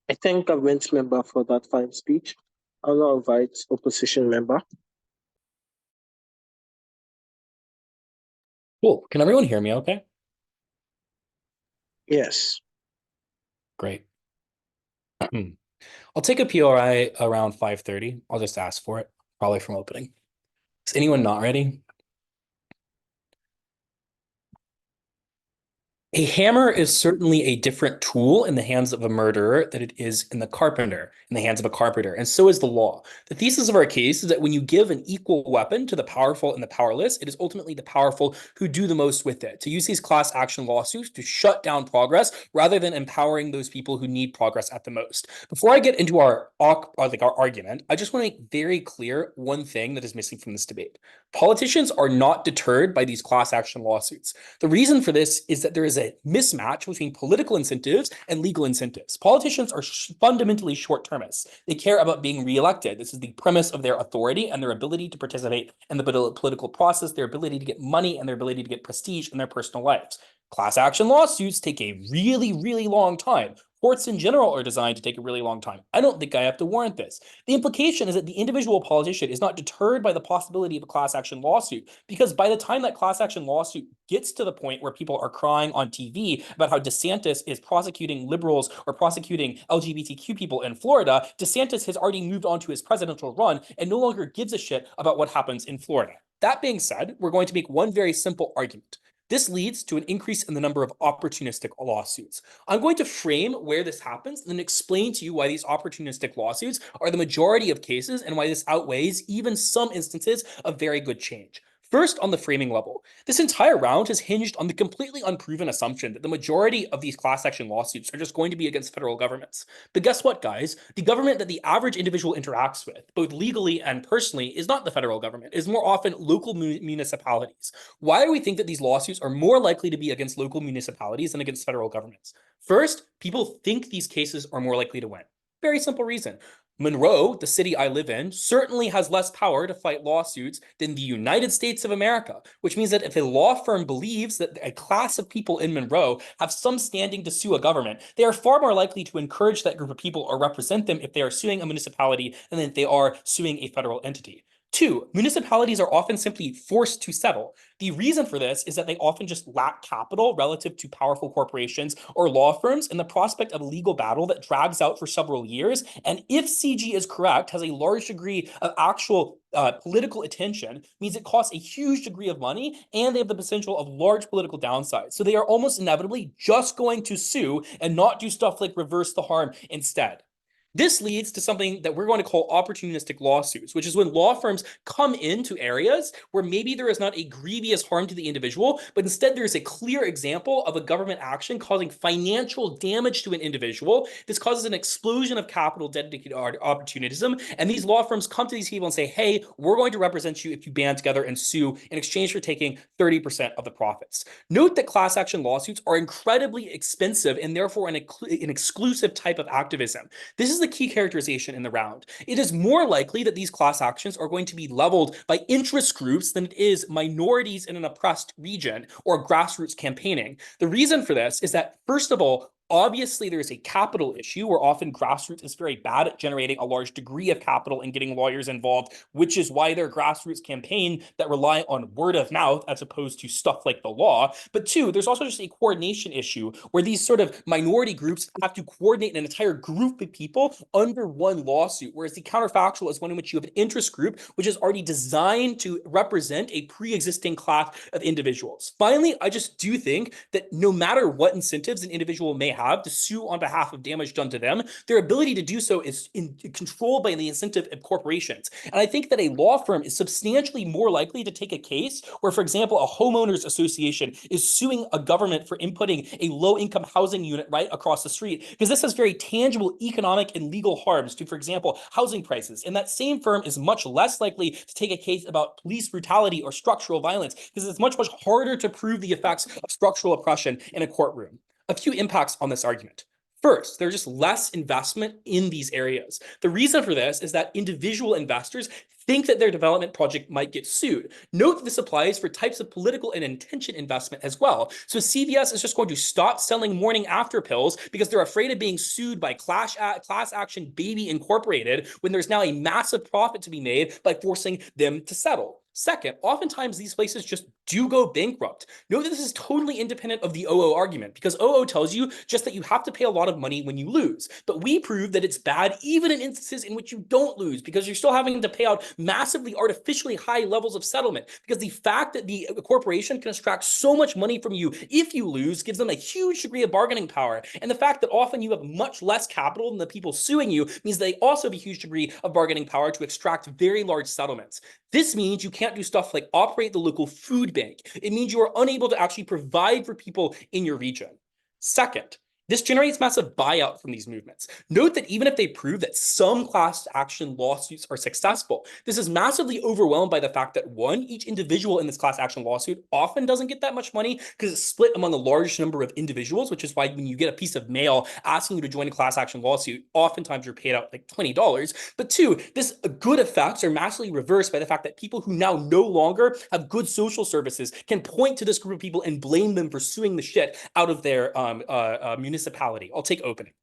I thank government member for that fine speech. I'll now invite opposition member. Cool. Can everyone hear me okay? Yes. Great. I'll take a PRI around 5:30. I'll just ask for it, probably from opening. Is anyone not ready? A hammer is certainly a different tool in the hands of a murderer than it is in the hands of a carpenter, and so is the law. The thesis of our case is that when you give an equal weapon to the powerful and the powerless, it is ultimately the powerful who do the most with it. To use these class action lawsuits to shut down progress rather than empowering those people who need progress at the most. Before I get into our argument, I just want to make very clear one thing that is missing from this debate. Politicians are not deterred by these class action lawsuits. The reason for this is that there is a mismatch between political incentives and legal incentives. Politicians are fundamentally short-termists. They care about being reelected. This is the premise of their authority and their ability to participate in the political process, their ability to get money, and their ability to get prestige in their personal lives. Class action lawsuits take a really, really long time. Courts in general are designed to take a really long time. I don't think I have to warrant this. The implication is that the individual politician is not deterred by the possibility of a class action lawsuit, because by the time that class action lawsuit gets to the point where people are crying on TV about how DeSantis is prosecuting liberals or prosecuting LGBTQ people in Florida, DeSantis has already moved on to his presidential run and no longer gives a shit about what happens in Florida. That being said, we're going to make one very simple argument. This leads to an increase in the number of opportunistic lawsuits. I'm going to frame where this happens and then explain to you why these opportunistic lawsuits are the majority of cases and why this outweighs even some instances of very good change. First, on the framing level, this entire round has hinged on the completely unproven assumption that the majority of these class action lawsuits are just going to be against federal governments. But guess what, guys? The government that the average individual interacts with, both legally and personally, is not the federal government. It is more often local municipalities. Why do we think that these lawsuits are more likely to be against local municipalities than against federal governments? First, people think these cases are more likely to win. Very simple reason. Monroe, the city I live in, certainly has less power to fight lawsuits than the United States of America, which means that if a law firm believes that a class of people in Monroe have some standing to sue a government, they are far more likely to encourage that group of people or represent them if they are suing a municipality than if they are suing a federal entity. Two, municipalities are often simply forced to settle. The reason for this is that they often just lack capital relative to powerful corporations or law firms, and the prospect of a legal battle that drags out for several years, and if CG is correct, has a large degree of actual political attention, means it costs a huge degree of money, and they have the potential of large political downsides. So they are almost inevitably just going to sue and not do stuff like reverse the harm instead. This leads to something that we're going to call opportunistic lawsuits, which is when law firms come into areas where maybe there is not a grievous harm to the individual, but instead there is a clear example of a government action causing financial damage to an individual. This causes an explosion of capital dedicated to opportunism, and these law firms come to these people and say, hey, we're going to represent you if you band together and sue in exchange for taking 30% of the profits. Note that class action lawsuits are incredibly expensive and therefore an exclusive type of activism. This is the key characterization in the round. It is more likely that these class actions are going to be leveled by interest groups than it is minorities in an oppressed region or grassroots campaigning. The reason for this is that, first of all, obviously, there is a capital issue where often grassroots is very bad at generating a large degree of capital and getting lawyers involved, which is why there are grassroots campaigns that rely on word of mouth as opposed to stuff like the law. But two, there's also just a coordination issue where these sort of minority groups have to coordinate an entire group of people under one lawsuit, whereas the counterfactual is one in which you have an interest group which is already designed to represent a pre-existing class of individuals. Finally, I just do think that no matter what incentives an individual may have to sue on behalf of damage done to them, their ability to do so is controlled by the incentive of corporations. And I think that a law firm is substantially more likely to take a case where, for example, a homeowners association is suing a government for inputting a low-income housing unit right across the street, because this has very tangible economic and legal harms to, for example, housing prices. And that same firm is much less likely to take a case about police brutality or structural violence, because it's much harder to prove the effects of structural oppression in a courtroom. A few impacts on this argument. First, there's just less investment in these areas. The reason for this is that individual investors think that their development project might get sued. Note that this applies for types of political and intention investment as well. So CVS is just going to stop selling morning after pills because they're afraid of being sued by class action Baby Incorporated when there's now a massive profit to be made by forcing them to settle. Second, oftentimes these places just do go bankrupt. Note that this is totally independent of the OO argument, because OO tells you just that you have to pay a lot of money when you lose. But we prove that it's bad even in instances in which you don't lose, because you're still having to pay out massively artificially high levels of settlement, because the fact that the corporation can extract so much money from you if you lose gives them a huge degree of bargaining power. And the fact that often you have much less capital than the people suing you means they also have a huge degree of bargaining power to extract very large settlements. This means you can't do stuff like operate the local food bank. It means you are unable to actually provide for people in your region. Second, this generates massive buyout from these movements. Note that even if they prove that some class action lawsuits are successful, this is massively overwhelmed by the fact that one, each individual in this class action lawsuit often doesn't get that much money because it's split among a large number of individuals, which is why when you get a piece of mail asking you to join a class action lawsuit, oftentimes you're paid out like $20. But two, this good effects are massively reversed by the fact that people who now no longer have good social services can point to this group of people and blame them for suing the shit out of their municipality. I'll take opening.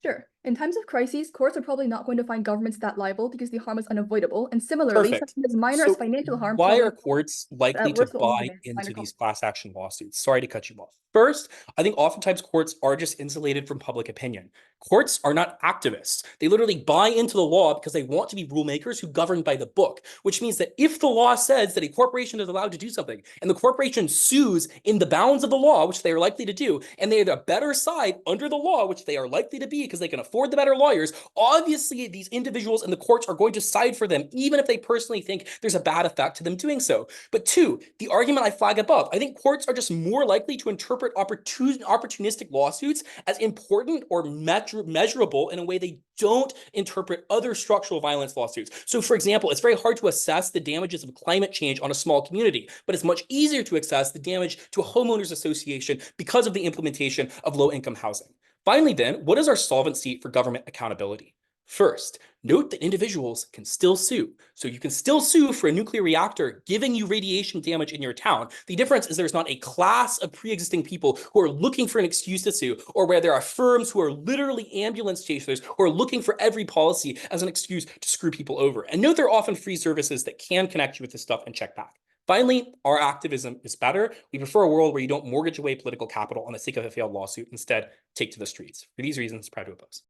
Sure. In times of crises, courts are probably not going to find governments that liable because the harm is unavoidable. And similarly, something as minor as financial harm. Why are courts likely to buy into these class action lawsuits? Sorry to cut you off. First, I think oftentimes courts are just insulated from public opinion. Courts are not activists. They literally buy into the law because they want to be rule makers who govern by the book, which means that if the law says that a corporation is allowed to do something and the corporation sues in the bounds of the law, which they are likely to do, and they are the better side under the law, which they are likely to be because they can afford the better lawyers, obviously these individuals in the courts are going to side for them, even if they personally think there's a bad effect to them doing so. But two, the argument I flag above, I think courts are just more likely to interpret opportunistic lawsuits as important or measurable in a way they don't interpret other structural violence lawsuits. So for example, it's very hard to assess the damages of climate change on a small community, but it's much easier to assess the damage to a homeowners association because of the implementation of low-income housing. Finally then, what is our solvency for government accountability? First, note that individuals can still sue. So you can still sue for a nuclear reactor giving you radiation damage in your town. The difference is there's not a class of pre-existing people who are looking for an excuse to sue, or where there are firms who are literally ambulance chasers who are looking for every policy as an excuse to screw people over. And note there are often free services that can connect you with this stuff and check back. Finally, our activism is better. We prefer a world where you don't mortgage away political capital on the sake of a failed lawsuit. Instead, take to the streets. For these reasons, proud to oppose.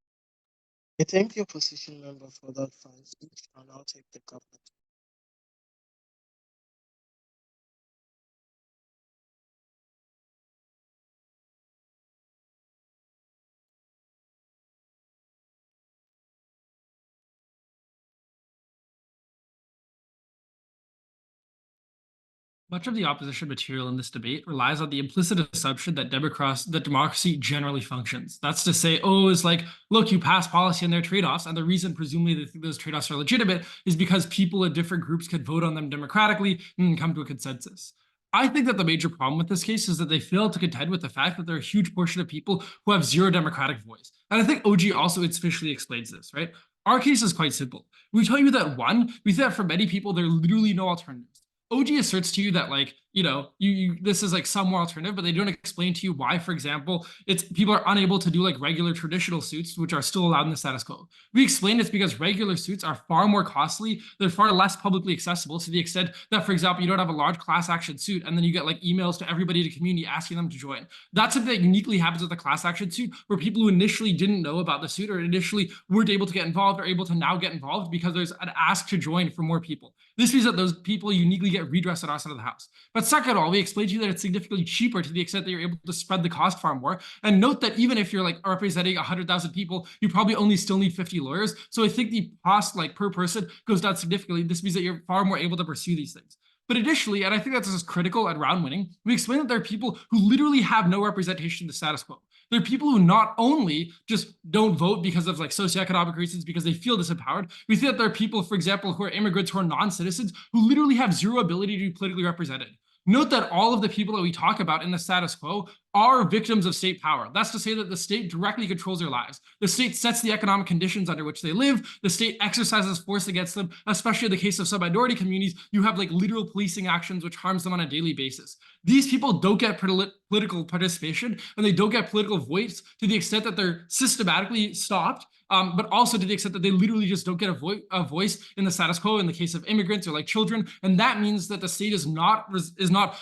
I thank the opposition member for that fine speech, and I'll take the government. Much of the opposition material in this debate relies on the implicit assumption that democracy generally functions. That's to say, oh, it's like, look, you pass policy and there are trade-offs, and the reason presumably they think those trade-offs are legitimate is because people in different groups could vote on them democratically and come to a consensus. I think that the major problem with this case is that they fail to contend with the fact that there are a huge portion of people who have zero democratic voice. And I think OG also officially explains this, right? Our case is quite simple. We tell you that one, we think that for many people, there are literally no alternatives. OG asserts to you that, like, you know, this is like some more alternative, but they don't explain to you why, for example, people are unable to do like regular traditional suits, which are still allowed in the status quo. We explain it's because regular suits are far more costly. They're far less publicly accessible to the extent that, for example, you don't have a large class action suit and then you get like emails to everybody in the community asking them to join. That's something that uniquely happens with a class action suit, where people who initially didn't know about the suit or initially weren't able to get involved are able to now get involved because there's an ask to join for more people. This means that those people uniquely get redress on our side of the house. But But second of all, we explained to you that it's significantly cheaper to the extent that you're able to spread the cost far more. And note that even if you're like representing 100,000 people, you probably only still need 50 lawyers. So I think the cost like per person goes down significantly. This means that you're far more able to pursue these things. But additionally, and I think that's just critical at round winning, we explained that there are people who literally have no representation in the status quo. There are people who not only just don't vote because of like socioeconomic reasons, because they feel disempowered. We see that there are people, for example, who are immigrants, who are non-citizens, who literally have zero ability to be politically represented. Note that all of the people that we talk about in the status quo are victims of state power. That's to say that the state directly controls their lives. The state sets the economic conditions under which they live. The state exercises force against them, especially in the case of some minority communities. You have like literal policing actions which harms them on a daily basis. These people don't get political participation and they don't get political voice to the extent that they're systematically stopped, but also to the extent that they literally just don't get a voice in the status quo in the case of immigrants or like children. And that means that the state is not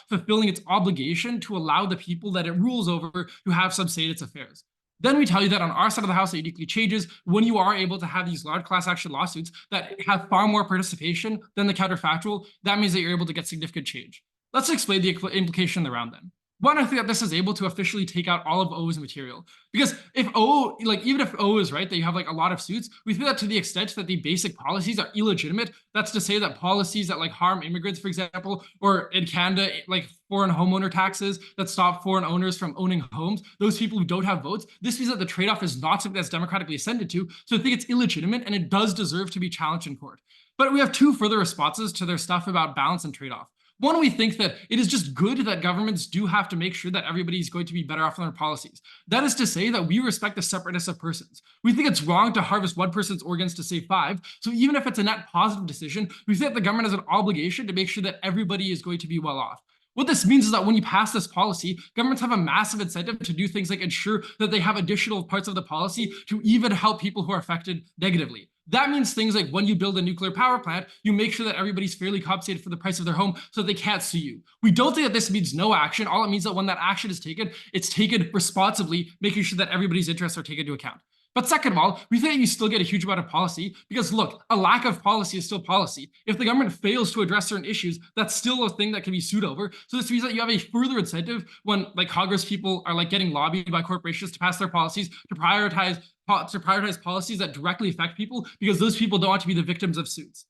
fulfilling its obligation to allow the people that it rules over to have some say in its affairs. Then we tell you that on our side of the house, it uniquely changes when you are able to have these large class action lawsuits that have far more participation than the counterfactual. That means that you're able to get significant change. Let's explain the implication around them. One, I think that this is able to officially take out all of O's material. Because if O, like even if O is right, that you have like a lot of suits, we think that to the extent that the basic policies are illegitimate, that's to say that policies that like harm immigrants, for example, or in Canada, like foreign homeowner taxes that stop foreign owners from owning homes, those people who don't have votes, this means that the trade-off is not something that's democratically ascended to. So I think it's illegitimate and it does deserve to be challenged in court. But we have two further responses to their stuff about balance and trade-off. One, we think that it is just good that governments do have to make sure that everybody is going to be better off on their policies. That is to say that we respect the separateness of persons. We think it's wrong to harvest one person's organs to save 5. So even if it's a net positive decision, we think the government has an obligation to make sure that everybody is going to be well off. What this means is that when you pass this policy, governments have a massive incentive to do things like ensure that they have additional parts of the policy to even help people who are affected negatively. That means things like when you build a nuclear power plant, you make sure that everybody's fairly compensated for the price of their home so that they can't sue you. We don't think that this means no action. All it means that when that action is taken, it's taken responsibly, making sure that everybody's interests are taken into account. But second of all, we think you still get a huge amount of policy because look, a lack of policy is still policy. If the government fails to address certain issues, that's still a thing that can be sued over. So this means that you have a further incentive when like Congress people are like getting lobbied by corporations to pass their policies to prioritize policies that directly affect people because those people don't want to be the victims of suits.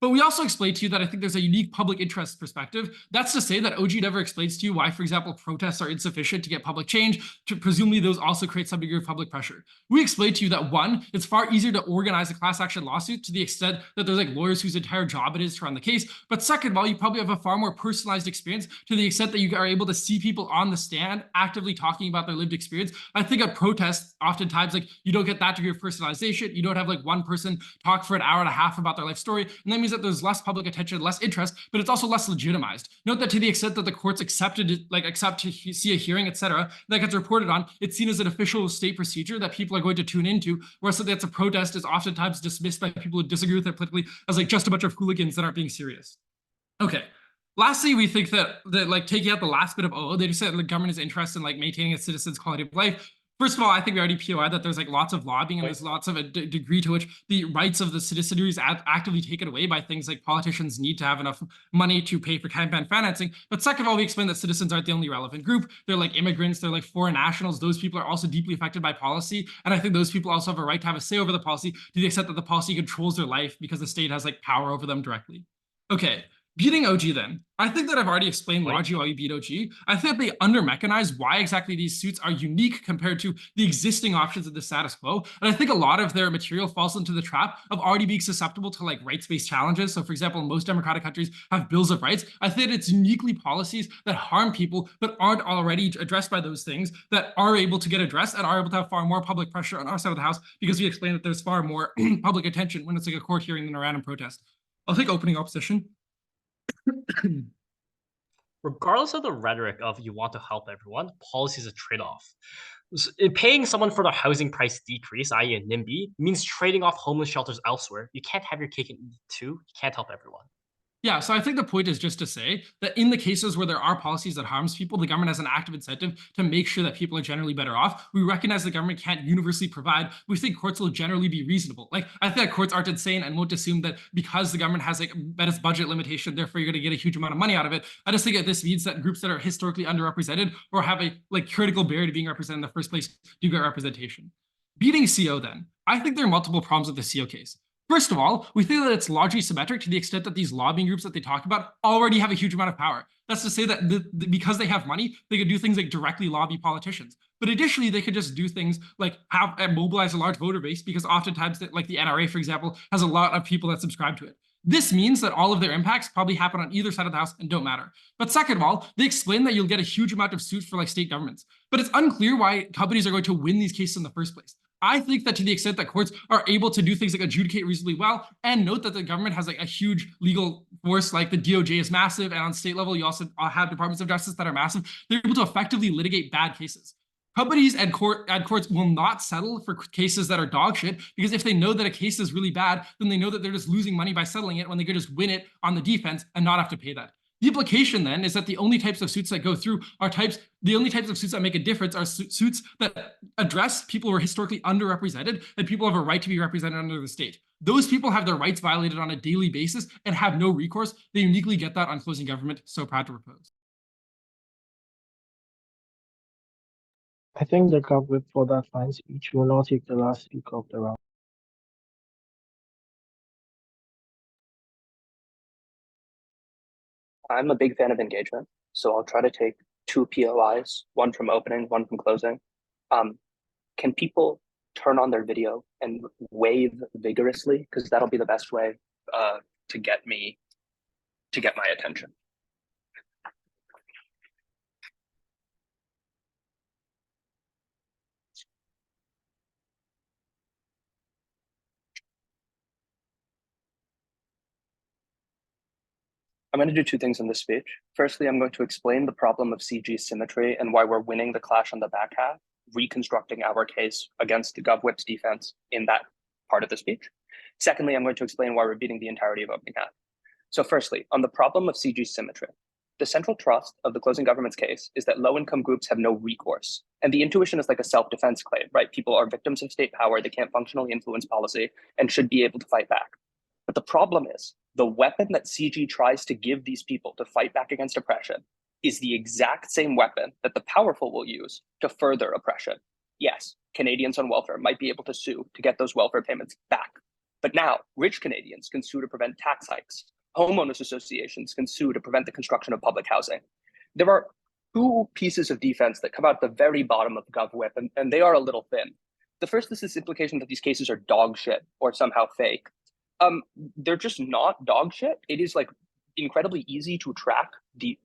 But we also explained to you that I think there's a unique public interest perspective. That's to say that OG never explains to you why, for example, protests are insufficient to get public change. Presumably, those also create some degree of public pressure. We explained to you that one, it's far easier to organize a class action lawsuit to the extent that there's like lawyers whose entire job it is to run the case. But second of all, you probably have a far more personalized experience to the extent that you are able to see people on the stand actively talking about their lived experience. I think at protests, oftentimes like you don't get that degree of personalization. You don't have like one person talk for an hour and a half about their life story. And that means that there's less public attention, less interest, but it's also less legitimized. Note that to the extent that the courts accept to see a hearing, etc., that gets reported on, it's seen as an official state procedure that people are going to tune into, whereas something that's a protest is oftentimes dismissed by people who disagree with it politically as like just a bunch of hooligans that aren't being serious. Okay. Lastly, we think that like taking out the last bit of they just said the government is interested in like maintaining its citizens' quality of life. First of all, I think we already POI'd that there's like lots of lobbying and there's lots of a degree to which the rights of the citizenry is actively taken away by things like politicians need to have enough money to pay for campaign financing. But second of all, we explained that citizens aren't the only relevant group. They're like immigrants, they're like foreign nationals. Those people are also deeply affected by policy. And I think those people also have a right to have a say over the policy to the extent that the policy controls their life because the state has like power over them directly. Okay. Beating OG then. I think that I've already explained largely why we beat OG. I think they under-mechanize why exactly these suits are unique compared to the existing options of the status quo. And I think a lot of their material falls into the trap of already being susceptible to like rights-based challenges. So for example, most democratic countries have bills of rights. I think it's uniquely policies that harm people but aren't already addressed by those things that are able to get addressed and are able to have far more public pressure on our side of the house because we explained that there's far more public attention when it's like a court hearing than a random protest. I'll take opening opposition. Regardless of the rhetoric of you want to help everyone, policy is a trade-off. Paying someone for the housing price decrease, i.e. a NIMBY, means trading off homeless shelters elsewhere. You can't have your cake and eat it too. You can't help everyone. Yeah, so I think the point is just to say that in the cases where there are policies that harms people, the government has an active incentive to make sure that people are generally better off. We recognize the government can't universally provide. We think courts will generally be reasonable. Like, I think that courts aren't insane and won't assume that because the government has like met its budget limitation, therefore you're going to get a huge amount of money out of it. I just think that this means that groups that are historically underrepresented or have a like critical barrier to being represented in the first place do get representation. Beating CO then, I think there are multiple problems with the CO case. First of all, we think that it's largely symmetric to the extent that these lobbying groups that they talk about already have a huge amount of power. That's to say that because they have money, they could do things like directly lobby politicians. But additionally, they could just do things like have mobilize a large voter base because oftentimes, like the NRA, for example, has a lot of people that subscribe to it. This means that all of their impacts probably happen on either side of the house and don't matter. But second of all, they explain that you'll get a huge amount of suits for like state governments. But it's unclear why companies are going to win these cases in the first place. I think that to the extent that courts are able to do things like adjudicate reasonably well, and note that the government has like a huge legal force, like the DOJ is massive, and on state level, you also have departments of justice that are massive, they're able to effectively litigate bad cases. Companies and courts will not settle for cases that are dog shit, because if they know that a case is really bad, then they know that they're just losing money by settling it when they could just win it on the defense and not have to pay that. The implication then is that the only types of suits that go through are the only types of suits that make a difference are suits that address people who are historically underrepresented and people have a right to be represented under the state. Those people have their rights violated on a daily basis and have no recourse. They uniquely get that on closing government. So proud to propose. I think the government for that fine speech will now take the last speaker of the round. I'm a big fan of engagement, so I'll try to take 2 POIs, one from opening, one from closing. Can people turn on their video and wave vigorously? Because that'll be the best way to get my attention. I'm going to do 2 things in this speech. Firstly, I'm going to explain the problem of CG symmetry and why we're winning the clash on the back half, reconstructing our case against the GovWhip's defense in that part of the speech. Secondly, I'm going to explain why we're beating the entirety of opening half. So firstly, on the problem of CG symmetry, the central thrust of the closing government's case is that low-income groups have no recourse. And the intuition is like a self-defense claim, right? People are victims of state power, they can't functionally influence policy, and should be able to fight back. But the problem is, the weapon that CG tries to give these people to fight back against oppression is the exact same weapon that the powerful will use to further oppression. Yes, Canadians on welfare might be able to sue to get those welfare payments back. But now, rich Canadians can sue to prevent tax hikes. Homeowners associations can sue to prevent the construction of public housing. There are 2 pieces of defense that come out the very bottom of GovWhip, and they are a little thin. The first is this implication that these cases are dog shit or somehow fake. They're just not dog shit. It is like incredibly easy to track the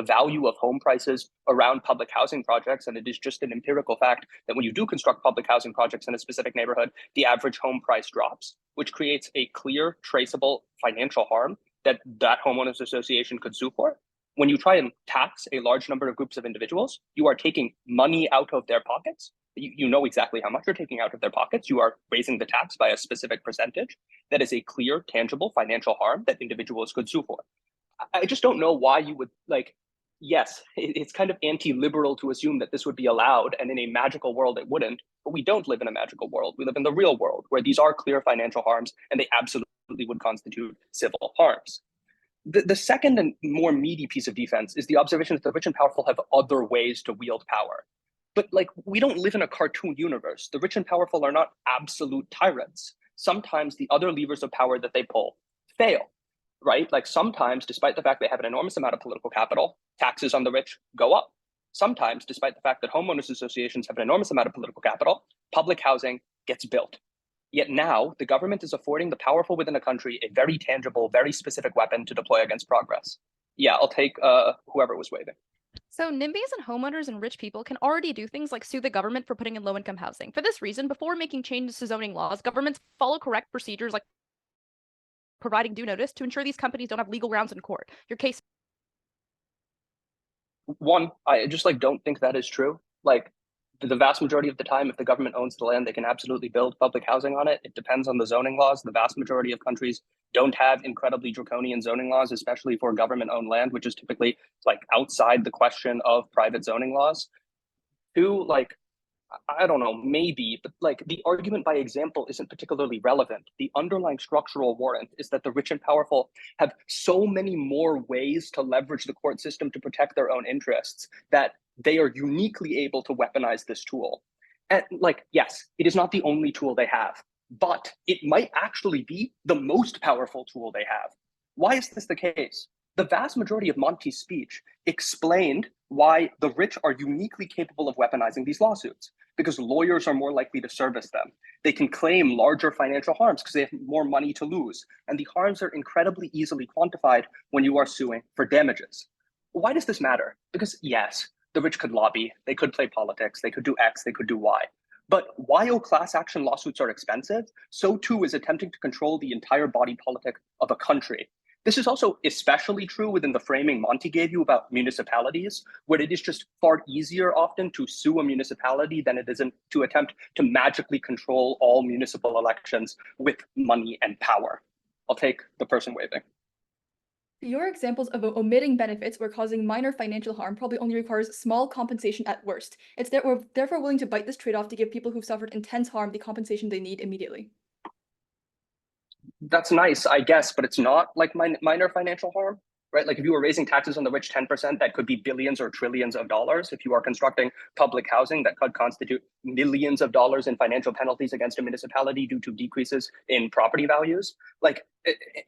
value of home prices around public housing projects. And it is just an empirical fact that when you do construct public housing projects in a specific neighborhood, the average home price drops, which creates a clear, traceable financial harm that homeowners association could sue for. When you try and tax a large number of groups of individuals, you are taking money out of their pockets. You know exactly how much you're taking out of their pockets. You are raising the tax by a specific percentage. That is a clear, tangible financial harm that individuals could sue for. I just don't know why you would yes, it's kind of anti-liberal to assume that this would be allowed, and in a magical world it wouldn't, but we don't live in a magical world. We live in the real world where these are clear financial harms and they absolutely would constitute civil harms. The second and more meaty piece of defense is the observation that the rich and powerful have other ways to wield power. But we don't live in a cartoon universe. The rich and powerful are not absolute tyrants. Sometimes the other levers of power that they pull fail, right? Sometimes, despite the fact they have an enormous amount of political capital, taxes on the rich go up. Sometimes, despite the fact that homeowners associations have an enormous amount of political capital, public housing gets built. Yet now, the government is affording the powerful within a country a very tangible, very specific weapon to deploy against progress. Yeah, I'll take whoever was waving. So NIMBYs and homeowners and rich people can already do things like sue the government for putting in low-income housing. For this reason, before making changes to zoning laws, governments follow correct procedures like providing due notice to ensure these companies don't have legal grounds in court. Your case. One, I just don't think that is true. the vast majority of the time, if the government owns the land, they can absolutely build public housing on it. It depends on the zoning laws. The vast majority of countries don't have incredibly draconian zoning laws, especially for government-owned land, which is typically like outside the question of private zoning laws. Two, like, I don't know, maybe, but like the argument by example isn't particularly relevant. The underlying structural warrant is that the rich and powerful have so many more ways to leverage the court system to protect their own interests that they are uniquely able to weaponize this tool. And like, yes, it is not the only tool they have, but it might actually be the most powerful tool they have. Why is this the case? The vast majority of Monty's speech explained why the rich are uniquely capable of weaponizing these lawsuits, because lawyers are more likely to service them. They can claim larger financial harms because they have more money to lose, and the harms are incredibly easily quantified when you are suing for damages. Why does this matter? Because yes, the rich could lobby, they could play politics, they could do X, they could do Y. But while class action lawsuits are expensive, so too is attempting to control the entire body politic of a country. This is also especially true within the framing Monty gave you about municipalities, where it is just far easier often to sue a municipality than it is to attempt to magically control all municipal elections with money and power. I'll take the person waving. Your examples of omitting benefits or causing minor financial harm probably only requires small compensation at worst. It's therefore willing to bite this trade-off to give people who've suffered intense harm the compensation they need immediately. That's nice, I guess, but it's not like minor financial harm, right? Like if you were raising taxes on the rich 10%, that could be billions or trillions of dollars. If you are constructing public housing, that could constitute millions of dollars in financial penalties against a municipality due to decreases in property values. Like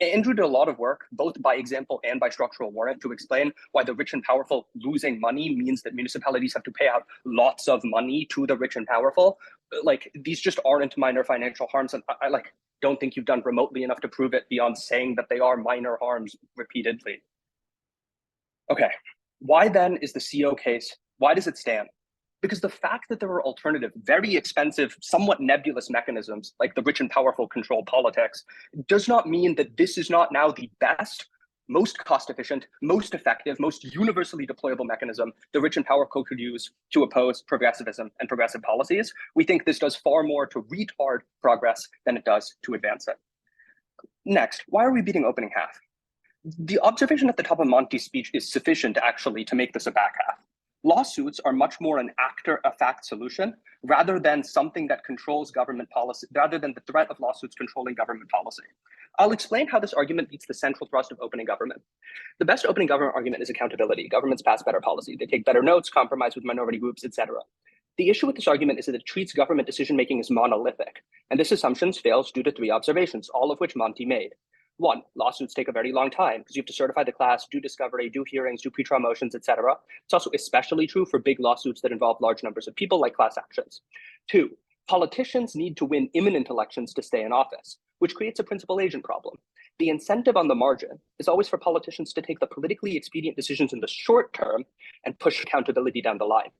Andrew did a lot of work, both by example and by structural warrant, to explain why the rich and powerful losing money means that municipalities have to pay out lots of money to the rich and powerful. Like these just aren't minor financial harms, and I don't think you've done remotely enough to prove it beyond saying that they are minor harms repeatedly. Okay, why then is the CO case, why does it stand? Because the fact that there are alternative, very expensive, somewhat nebulous mechanisms like the rich and powerful control politics does not mean that this is not now the best, most cost-efficient, most effective, most universally deployable mechanism the rich and powerful could use to oppose progressivism and progressive policies. We think this does far more to retard progress than it does to advance it. Next, why are we beating opening half? The observation at the top of Monty's speech is sufficient actually to make this a back half. Lawsuits are much more an after-effect solution rather than something that controls government policy, rather than the threat of lawsuits controlling government policy. I'll explain how this argument meets the central thrust of opening government. The best opening government argument is accountability. Governments pass better policy. They take better notes, compromise with minority groups, etc. The issue with this argument is that it treats government decision-making as monolithic, and this assumption fails due to three observations, all of which Monty made. One, lawsuits take a very long time because you have to certify the class, do discovery, do hearings, do pretrial motions, etc. It's also especially true for big lawsuits that involve large numbers of people like class actions. Two, politicians need to win imminent elections to stay in office, which creates a principal agent problem. The incentive on the margin is always for politicians to take the politically expedient decisions in the short term and push accountability down the line.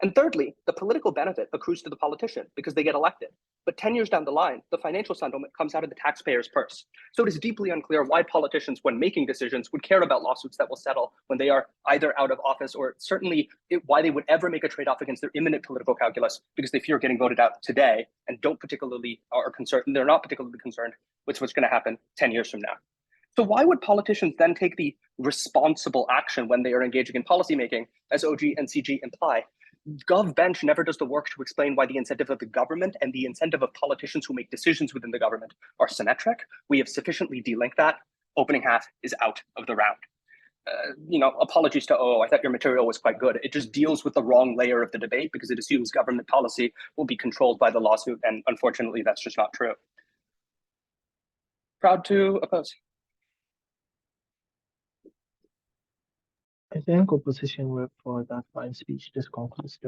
And thirdly, the political benefit accrues to the politician because they get elected. But 10 years down the line, the financial settlement comes out of the taxpayer's purse. So it is deeply unclear why politicians, when making decisions, would care about lawsuits that will settle when they are either out of office, or certainly why they would ever make a trade-off against their imminent political calculus because they fear getting voted out today and they're not particularly concerned with what's going to happen 10 years from now. So why would politicians then take the responsible action when they are engaging in policymaking, as OG and CG imply? GovBench never does the work to explain why the incentive of the government and the incentive of politicians who make decisions within the government are symmetric. We have sufficiently delinked that. Opening half is out of the round. Apologies to I thought your material was quite good. It just deals with the wrong layer of the debate because it assumes government policy will be controlled by the lawsuit, and unfortunately, that's just not true. Proud to oppose. I think opposition work for that fine speech. This concludes the